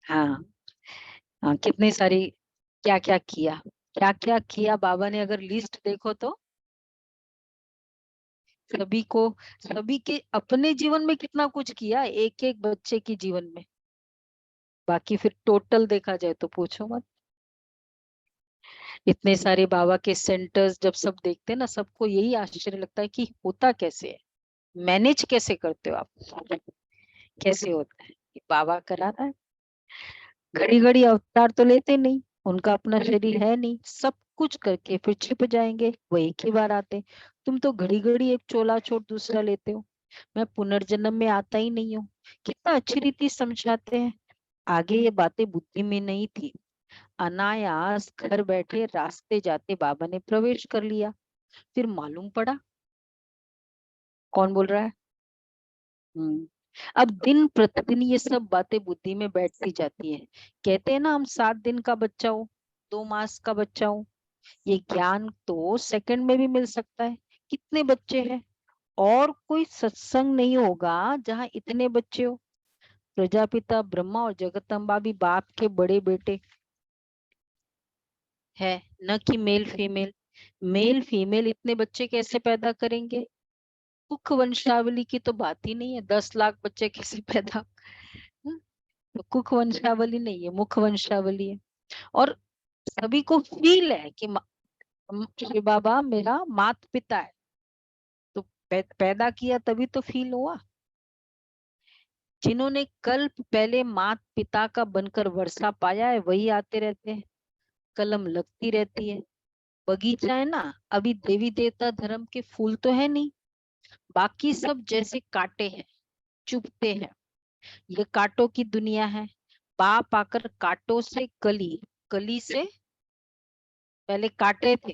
हाँ हाँ, कितनी सारी क्या क्या किया, क्या क्या किया बाबा ने, अगर लिस्ट देखो तो सभी को, सभी के अपने जीवन में कितना कुछ किया, एक एक बच्चे के जीवन में। बाकी फिर टोटल देखा जाए तो पूछो मत। इतने सारे बाबा के सेंटर्स जब सब देखते हैं ना, सबको यही आश्चर्य लगता है कि होता कैसे है, मैनेज कैसे करते हो आप, कैसे होता है? बाबा करा रहा है। घड़ी घड़ी अवतार तो लेते नहीं, उनका अपना शरीर है नहीं, सब कुछ करके फिर छिप जाएंगे, वो एक ही बार आते। तुम तो घड़ी घड़ी एक चोला छोड़ दूसरा लेते हो। मैं पुनर्जन्म में आता ही नहीं हूँ। कितना अच्छी रीति समझाते हैं। आगे ये बातें बुद्धि में नहीं थी, अनायास घर बैठे रास्ते जाते बाबा ने प्रवेश कर लिया। फिर मालूम पड़ा। कौन बोल रहा है? अब दिन प्रतिदिन ये सब बातें बुद्धि में बैठती जाती है। कहते हैं ना हम 7 दिन का बच्चा हूँ, 2 मास का बच्चा हूँ। ये ज्ञान तो सेकंड में भी मिल सकता है। कितने बच्चे हैं? और कोई सत्संग नहीं होगा जहाँ इतने बच्चे हो। प्रजापिता ब्रह्मा और जगदम्बा भी बाप के बड़े बेटे है, न कि मेल फीमेल। मेल फीमेल इतने बच्चे कैसे पैदा करेंगे? मुख वंशावली की तो बात ही नहीं है, 10 लाख बच्चे कैसे पैदा। तो कुख वंशावली नहीं है, मुख वंशावली है। और सभी को फील है कि शिव बाबा मेरा माता पिता है। तो पैदा किया तभी तो फील हुआ। जिन्होंने कल्प पहले माता पिता का बनकर वर्षा पाया है वही आते रहते हैं, कलम लगती रहती है। बगीचा है ना, अभी देवी देवता धर्म के फूल तो है नहीं, बाकी सब जैसे कांटे हैं, चुभते हैं। ये कांटों की दुनिया है। बाप आकर कांटों से कली, कली से पहले काटे थे।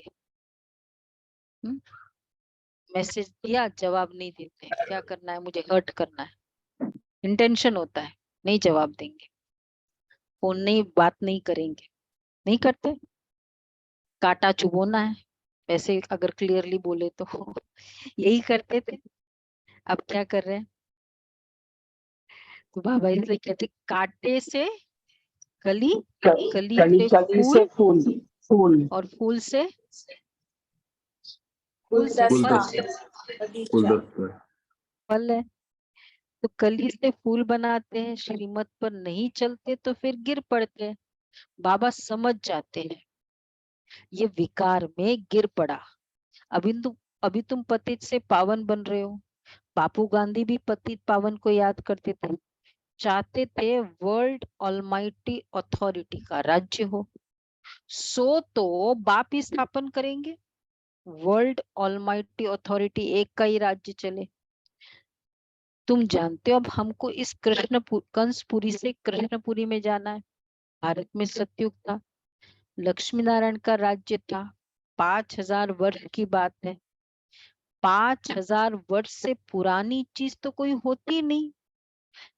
मैसेज दिया, जवाब नहीं देते। क्या करना है? मुझे हर्ट करना है, इंटेंशन होता है, नहीं जवाब देंगे, फोन नहीं, बात नहीं करेंगे, नहीं करते। काटा चुभोना है, वैसे अगर क्लियरली बोले तो यही करते थे। अब क्या कर रहे हैं? तो बाबा इसलिए कहते कांटे से कली, कली कली से कली से फूल, फूल फूल और फूल से फल गुलदस्ता फल है। तो कली से फूल बनाते हैं, श्रीमत पर नहीं चलते तो फिर गिर पड़ते हैं। बाबा समझ जाते हैं ये विकार में गिर पड़ा। अभी तुम पतित से पावन बन रहे हो। बापू गांधी भी पतित पावन को याद करते थे, चाहते थे वर्ल्ड ऑलमाइटी अथॉरिटी का राज्य हो। सो तो बाप ही स्थापन करेंगे, वर्ल्ड ऑलमाइटी अथॉरिटी एक का ही राज्य चले। तुम जानते हो अब हमको इस कंसपुरी से कृष्णपुरी में जाना है। भारत में सतयुग था, लक्ष्मी नारायण का राज्य था। 5000 वर्ष की बात है। 5000 वर्ष से पुरानी चीज तो कोई होती नहीं।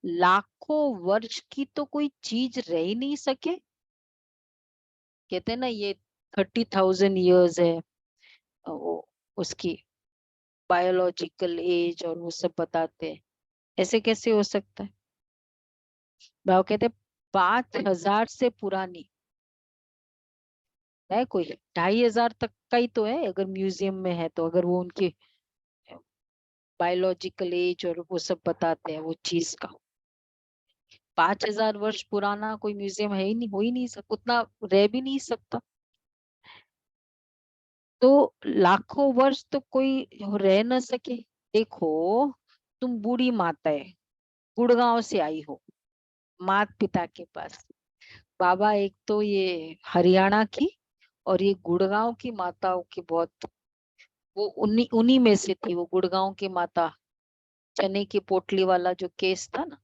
लाखों वर्ष की तो कोई चीज रह ही नहीं सके। कहते ना ये 30,000 years है उसकी बायोलॉजिकल एज, और वो सब बताते हैं। ऐसे कैसे हो सकता है? बाबा कहते 5000 से पुरानी है, कोई 2500 तक का ही तो है अगर म्यूजियम में है तो। अगर वो उनकी बायोलॉजिकल एज और वो सब बताते हैं वो चीज का, 5000 वर्ष पुराना कोई म्यूजियम है ही नहीं, हो ही नहीं सकता, उतना रह भी नहीं सकता। तो लाखों वर्ष तो कोई रह न सके। देखो तुम बूढ़ी माता है, गुड़गांव से आई हो मात पिता के पास। बाबा एक तो ये हरियाणा की और ये गुड़गांव की माताओं की बहुत, वो उन्हीं उन्हीं में से थी वो गुड़गांव की माता। चने की पोटली वाला जो केस था ना,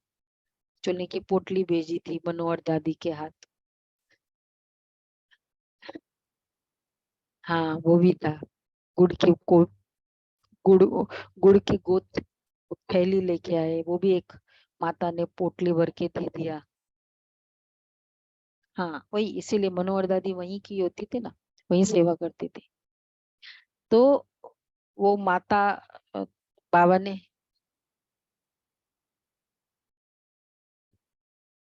चने की पोटली भेजी थी मनोहर दादी के हाथ। हाँ वो भी था। गुड़ की को गुड़ गुड़ की गोद थैली लेके आए, वो भी एक माता ने पोटली भर के दे दिया। हाँ वही, इसीलिए मनोहर दादी वहीं की होती थी ना, वहीं सेवा करती थी। तो वो माता बाबा ने,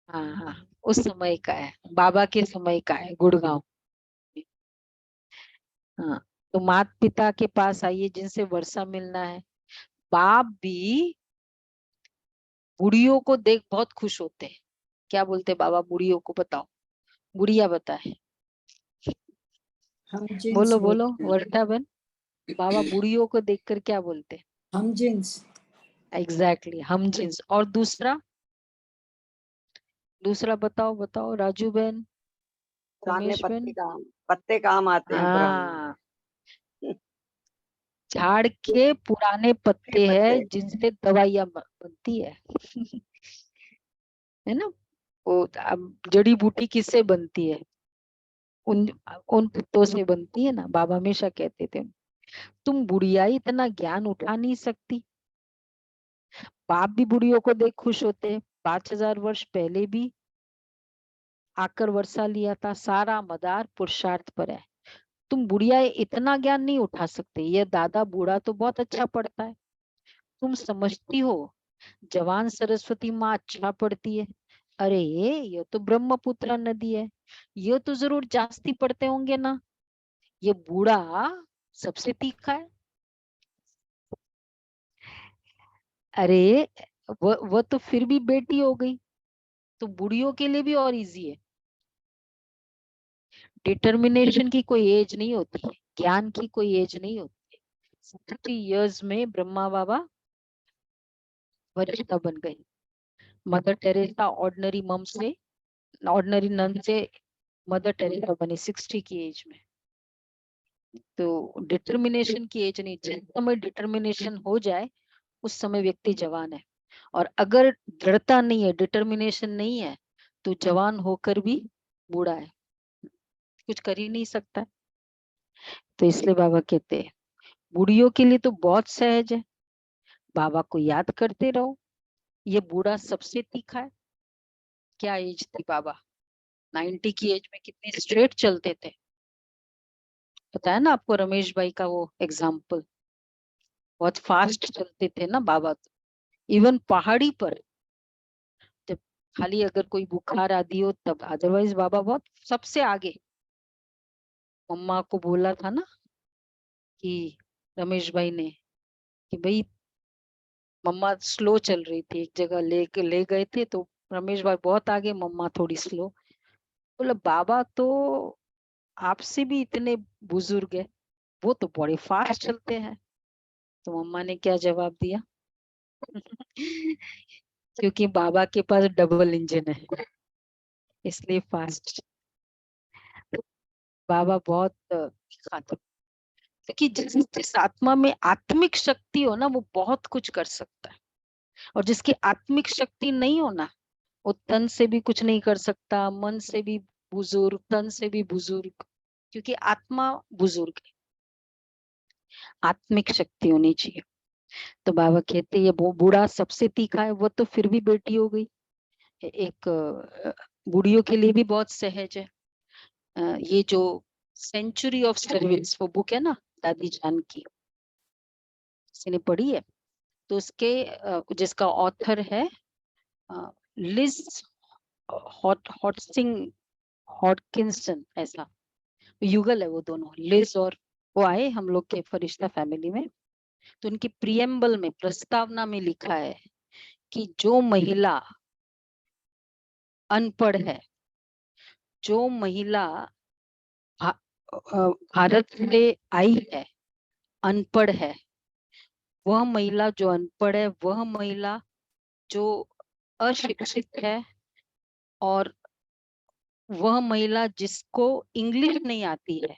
हाँ हाँ उस समय का है, बाबा के समय का है गुड़गांव। हाँ तो माता पिता के पास आइए जिनसे वर्षा मिलना है। बाप भी बुढ़ियों को देख बहुत खुश होते हैं। क्या बोलते हैं बाबा बुढ़ियों को? बताओ, बुढ़िया बताए। हम जिन्स बोलो बोलो बोलते हैं। वर्षा बहन, बाबा बुढ़ियों को देखकर क्या बोलते हैं? हम जिन्स। एग्जैक्टली हम जिन्स। और दूसरा दूसरा बताओ बताओ राजू बहन, पुराने रमेश बहन। पत्ते काम आते हैं पुराने। हाँ झाड़ के पुराने पत्ते हैं जिनसे दवाइयां बनती है है ना? वो अब जड़ी बूटी किससे बनती है? उन उन पत्तों से बनती है ना। बाबा हमेशा कहते थे तुम बुढ़िया इतना ज्ञान उठा नहीं सकती। बाप भी बुढ़ियों को देख खुश होते हैं। 5000 वर्ष पहले भी आकर वर्षा लिया था, सारा मदार पुरुषार्थ पर है। तुम बुढ़िया इतना ज्ञान नहीं उठा सकते। ये दादा बूढ़ा तो बहुत अच्छा पढ़ता है, तुम समझती हो जवान सरस्वती माँ अच्छा पढ़ती है। अरे ये तो ब्रह्मपुत्र नदी है, ये तो जरूर जास्ती पढ़ते होंगे ना। ये बूढ़ा सबसे तीखा है। अरे वो तो फिर भी बेटी हो गई, तो बुढ़ियों के लिए भी और इजी है। डिटर्मिनेशन की कोई एज नहीं होती है, ज्ञान की कोई एज नहीं होती है। 60 years में ब्रह्मा बाबा वरिष्ठा बन गए। मदर टेरेसा ऑर्डिनरी नन से मदर टेरेसा बनी 60 की एज में। तो डिटर्मिनेशन की एज नहीं, जिस समय डिटर्मिनेशन हो जाए उस समय व्यक्ति जवान है। और अगर दृढ़ता नहीं है, डिटर्मिनेशन नहीं है, तो जवान होकर भी बूढ़ा है, कुछ कर ही नहीं सकता। तो इसलिए बाबा कहते हैं बूढ़ियों के लिए तो बहुत सहज है, बाबा को याद करते रहो। ये बूढ़ा सबसे तीखा है। क्या एज थी बाबा? 90 की एज में कितने स्ट्रेट चलते थे। बताया ना आपको रमेश भाई का वो एग्जाम्पल, बहुत फास्ट चलते थे ना बाबा तो। इवन पहाड़ी पर जब खाली अगर कोई बुखार आदि हो तब, अदरवाइज बाबा बहुत सबसे आगे। मम्मा को बोला था ना कि रमेश भाई ने कि भाई मम्मा स्लो चल रही थी, एक जगह ले गए थे तो रमेश भाई बहुत आगे, मम्मा थोड़ी स्लो। बोला बाबा तो आपसे भी इतने बुजुर्ग है, वो तो बड़े फास्ट चलते हैं। तो मम्मा ने क्या जवाब दिया? क्योंकि बाबा के पास डबल इंजन है इसलिए फास्ट। बाबा बहुत खातर, क्योंकि जिस आत्मा में आत्मिक शक्ति हो ना वो बहुत कुछ कर सकता है, और जिसकी आत्मिक शक्ति नहीं हो ना वो तन से भी कुछ नहीं कर सकता, मन से भी बुजुर्ग, तन से भी बुजुर्ग, क्योंकि आत्मा बुजुर्ग है, आत्मिक शक्ति होनी चाहिए। तो बाबा कहते ये वो बूढ़ा सबसे तीखा है, वो तो फिर भी बेटी हो गई। एक बूढ़ियों के लिए भी बहुत सहज है। ये जो सेंचुरी ऑफ सर्विस वो बुक है ना दादी जान की, किसी ने पढ़ी है? तो उसके जिसका ऑथर है लिज हॉटकिंसन, ऐसा युगल है वो दोनों, लिज, और वो आए हम लोग के फरिश्ता फैमिली में। तो उनकी प्रियम्बल में, प्रस्तावना में लिखा है कि जो महिला अनपढ़ है, जो महिला भारत से आई है अनपढ़ है, वह महिला जो अनपढ़ है, वह महिला जो अशिक्षित है, और वह महिला जिसको इंग्लिश नहीं आती है,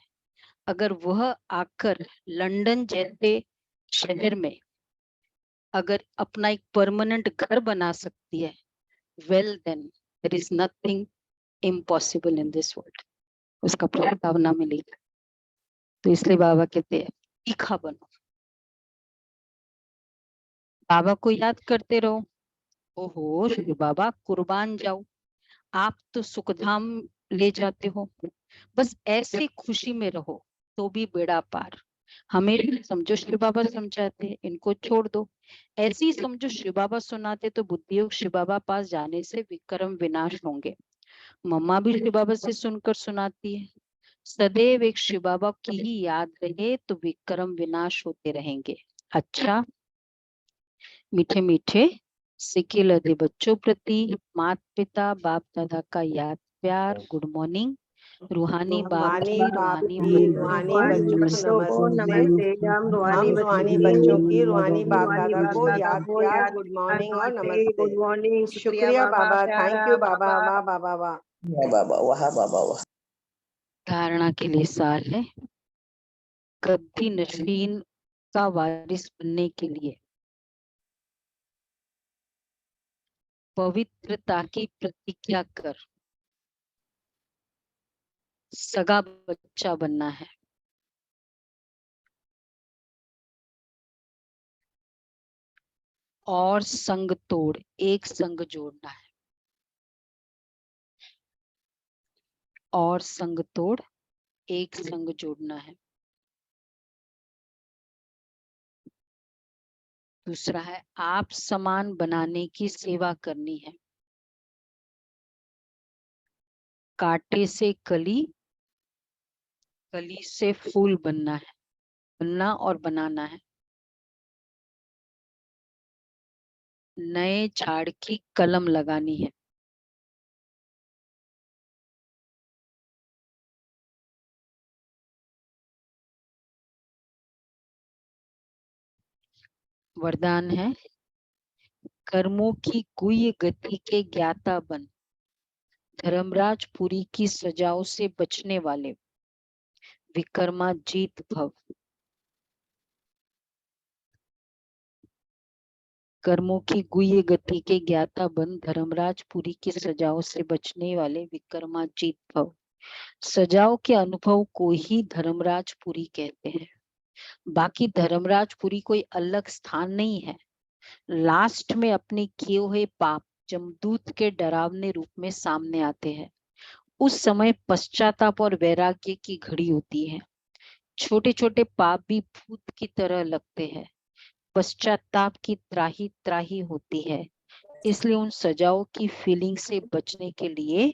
अगर वह आकर लंदन जैसे शहर में अगर अपना एक परमानेंट घर बना सकती है, well then there is nothing impossible in this world. उसका प्रस्तावना में लिखा। तो इसलिए बाबा कहते हैं तीखा बनो, बाबा को याद करते रहो। ओहो शिव बाबा कुर्बान जाओ, आप तो सुखधाम ले जाते हो, बस ऐसे खुशी में रहो तो भी बेड़ा पार। हमें समझो शिव बाबा समझाते, इनको छोड़ दो। ऐसे ही समझो शिव बाबा सुनाते तो बुद्धि योग शिव बाबा पास जाने से विक्रम विनाश होंगे। मम्मा भी शिव बाबा से सुनकर सुनाती है, सदैव एक शिव बाबा की ही याद रहे तो विक्रम विनाश होते रहेंगे। अच्छा, मीठे मीठे सिक्के लदे बच्चों प्रति माता पिता बाप दादा का याद प्यार, गुड मॉर्निंग। रूहानी बाप की, रूहानी रूहानी बच्चों को नमस्ते। हम रूहानी बच्चों की रूहानी बाप दादा को याद प्यार, गुड मॉर्निंग और नमस्ते। गुड मॉर्निंग, शुक्रिया बाबा, थैंक यू बाबा, वाह बाबा वाह। बाबा वाह बाबा वाह। धारणा के लिए सार है, गद्दी नशीन का वारिस बनने के लिए पवित्रता की प्रतिज्ञा कर सगा बच्चा बनना है। और संग तोड़, एक संग जोड़ना है। और संग तोड़, एक संग जोड़ना है। दूसरा है आप समान बनाने की सेवा करनी है। कांटे से कली, कली से फूल बनना है, बनना और बनाना है। नए झाड़ की कलम लगानी है। वरदान है कर्मों की गुह्य गति के ज्ञाता बन, धर्मराज पुरी की सजाओं से बचने वाले विक्रमाजीत भव। कर्मों की गुह्य गति के ज्ञाता बन, धर्मराज पुरी की सजाओं से बचने वाले विक्रमाजीत भव। सजाओं के अनुभव को ही धर्मराज पुरी कहते हैं। बाकी धर्मराज पुरी कोई अलग स्थान नहीं है। लास्ट में अपने किए हुए पाप जमदूत के डरावने रूप में सामने आते हैं। उस समय पश्चाताप और वैराग्य की घड़ी होती है। छोटे छोटे पाप भी भूत की तरह लगते हैं, पश्चाताप की त्राही त्राही होती है। इसलिए उन सजाओं की फीलिंग से बचने के लिए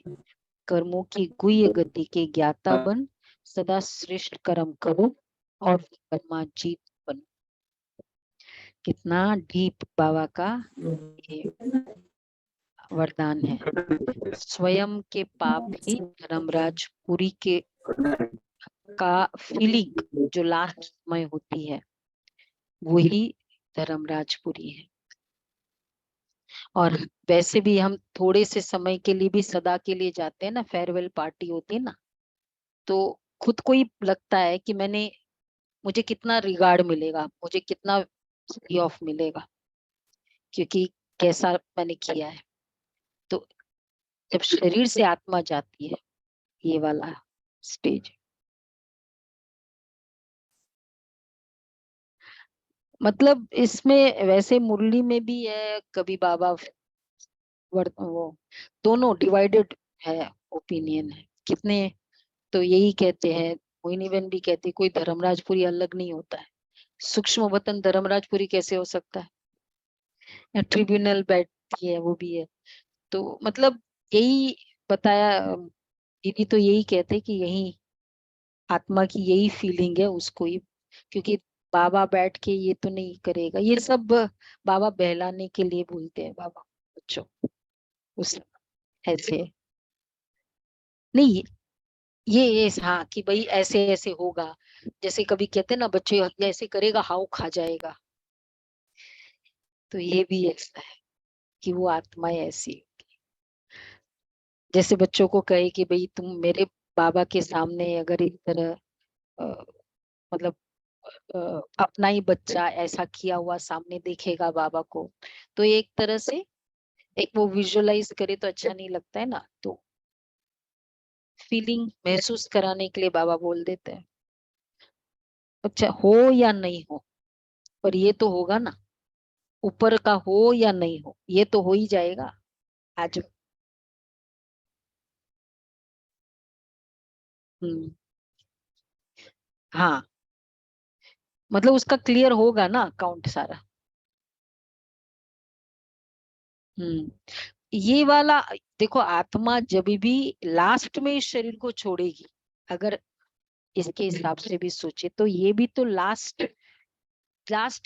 कर्मों की गुह्य गति के ज्ञाता बन सदा श्रेष्ठ कर्म करो और कर्माजीत बनो। कितना डीप बाबा का ये वरदान है। स्वयं के पाप ही धर्मराज पुरी के का फीलिंग जो लास्ट में होती है वही धर्मराजपुरी है। और वैसे भी हम थोड़े से समय के लिए भी सदा के लिए जाते हैं ना, फेयरवेल पार्टी होती है ना, तो खुद को ही लगता है कि मुझे कितना रिगार्ड मिलेगा, मुझे कितना फ्री ऑफ मिलेगा, क्योंकि कैसा मैंने किया है। तो जब शरीर से आत्मा जाती है, ये वाला स्टेज, मतलब इसमें वैसे मुरली में भी है, कभी बाबा वो दोनों डिवाइडेड है, ओपिनियन है। कितने तो यही कहते हैं, मोहिनी बहन भी कहती है, कोई धर्मराजपुरी अलग नहीं होता है। सूक्ष्म वतन धर्मराजपुरी कैसे हो सकता है, ट्रिब्यूनल बैठती है वो भी है। तो मतलब यही बताया, दीदी तो यही कहते कि यही आत्मा की यही फीलिंग है उसको ही, क्योंकि बाबा बैठ के ये तो नहीं करेगा, ये सब बाबा बहलाने के लिए बोलते हैं बाबा बच्चों, उस ऐसे नहीं, ये हाँ कि भाई ऐसे ऐसे होगा, जैसे कभी कहते हैं ना बच्चे ऐसे करेगा हाउ खा जाएगा, तो ये भी ऐसा है कि वो आत्माएं ऐसी, जैसे बच्चों को कहे कि भाई तुम मेरे बाबा के सामने अगर इस तरह मतलब अपना ही बच्चा ऐसा किया हुआ सामने देखेगा बाबा को, तो एक तरह से एक वो विजुअलाइज करे तो अच्छा नहीं लगता है ना, तो फीलिंग महसूस कराने के लिए बाबा बोल देते हैं। अच्छा हो या नहीं हो, पर ये तो होगा ना, ऊपर का हो या नहीं हो, ये तो हो ही जाएगा आज। हाँ, मतलब उसका क्लियर होगा ना अकाउंट सारा। ये वाला देखो, आत्मा जब भी लास्ट में इस शरीर को छोड़ेगी, अगर इसके हिसाब से भी सोचे तो ये भी तो लास्ट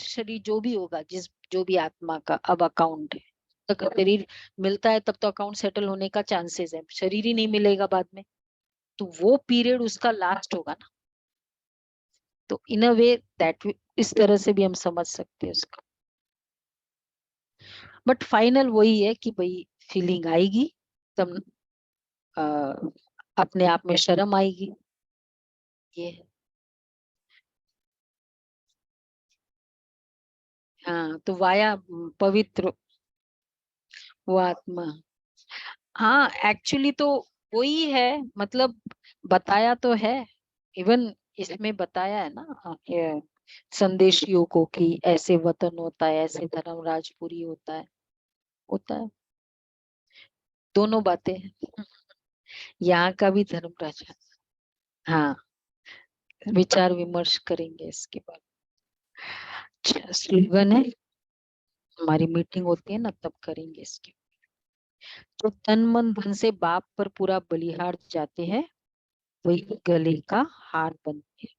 शरीर जो भी होगा, जो भी आत्मा का अब अकाउंट है, तक शरीर मिलता है तब तो अकाउंट सेटल होने का चांसेस है, शरीर ही नहीं मिलेगा बाद में, तो वो पीरियड उसका लास्ट होगा ना। तो इन अ वे दैट इस तरह से भी हम समझ सकते हैं उसको, बट फाइनल वही है कि भाई फीलिंग आएगी तब अपने आप में शर्म आएगी, ये है। हाँ, तो वाया पवित्र वो आत्मा, हाँ एक्चुअली तो वही है, मतलब बताया तो है, इवन इसमें बताया है ना ये संदेशियों को कि ऐसे वतन होता है, ऐसे धर्म राजपुरी होता है, दोनों बातें हैं। यहाँ का भी धर्म राजा, हाँ विचार विमर्श करेंगे इसके बाद। अच्छा, स्लोगन है, हमारी मीटिंग होती है ना तब करेंगे इसके। तो तन मन धन से बाप पर पूरा बलिहार जाते हैं, वही गले का हार बनते हैं।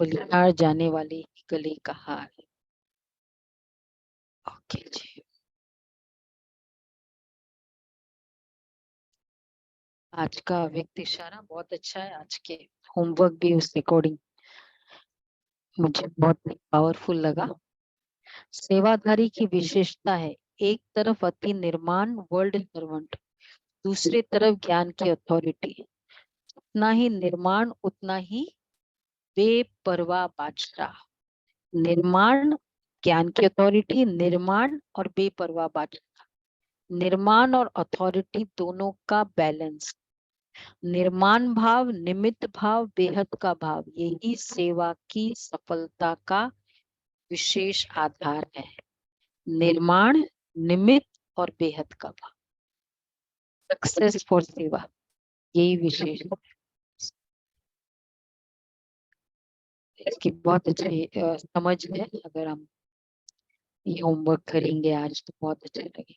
बलिहार जाने वाले गले का हार। ओके जी, आज का व्यक्ति इशारा बहुत अच्छा है, आज के होमवर्क भी उस अकॉर्डिंग मुझे बहुत पावरफुल लगा। सेवाधारी की विशेषता है, एक तरफ अति निर्माण वर्ल्ड सर्वेंट, दूसरे तरफ ज्ञान की अथॉरिटी, उतना ही निर्माण उतना ही बेपरवाह बादशाह। निर्माण, ज्ञान की अथॉरिटी, निर्माण और बेपरवाह बादशाह, निर्माण और अथॉरिटी दोनों का बैलेंस, निर्माण भाव, निमित्त भाव, बेहद का भाव, यही सेवा की सफलता का विशेष आधार है। निर्माण, निमित्त और बेहद का भाव, सक्सेस फॉर सेवा, यही विशेष है। इसकी बहुत अच्छी समझ है। अगर हम ये होमवर्क करेंगे आज तो बहुत अच्छा लगेगा।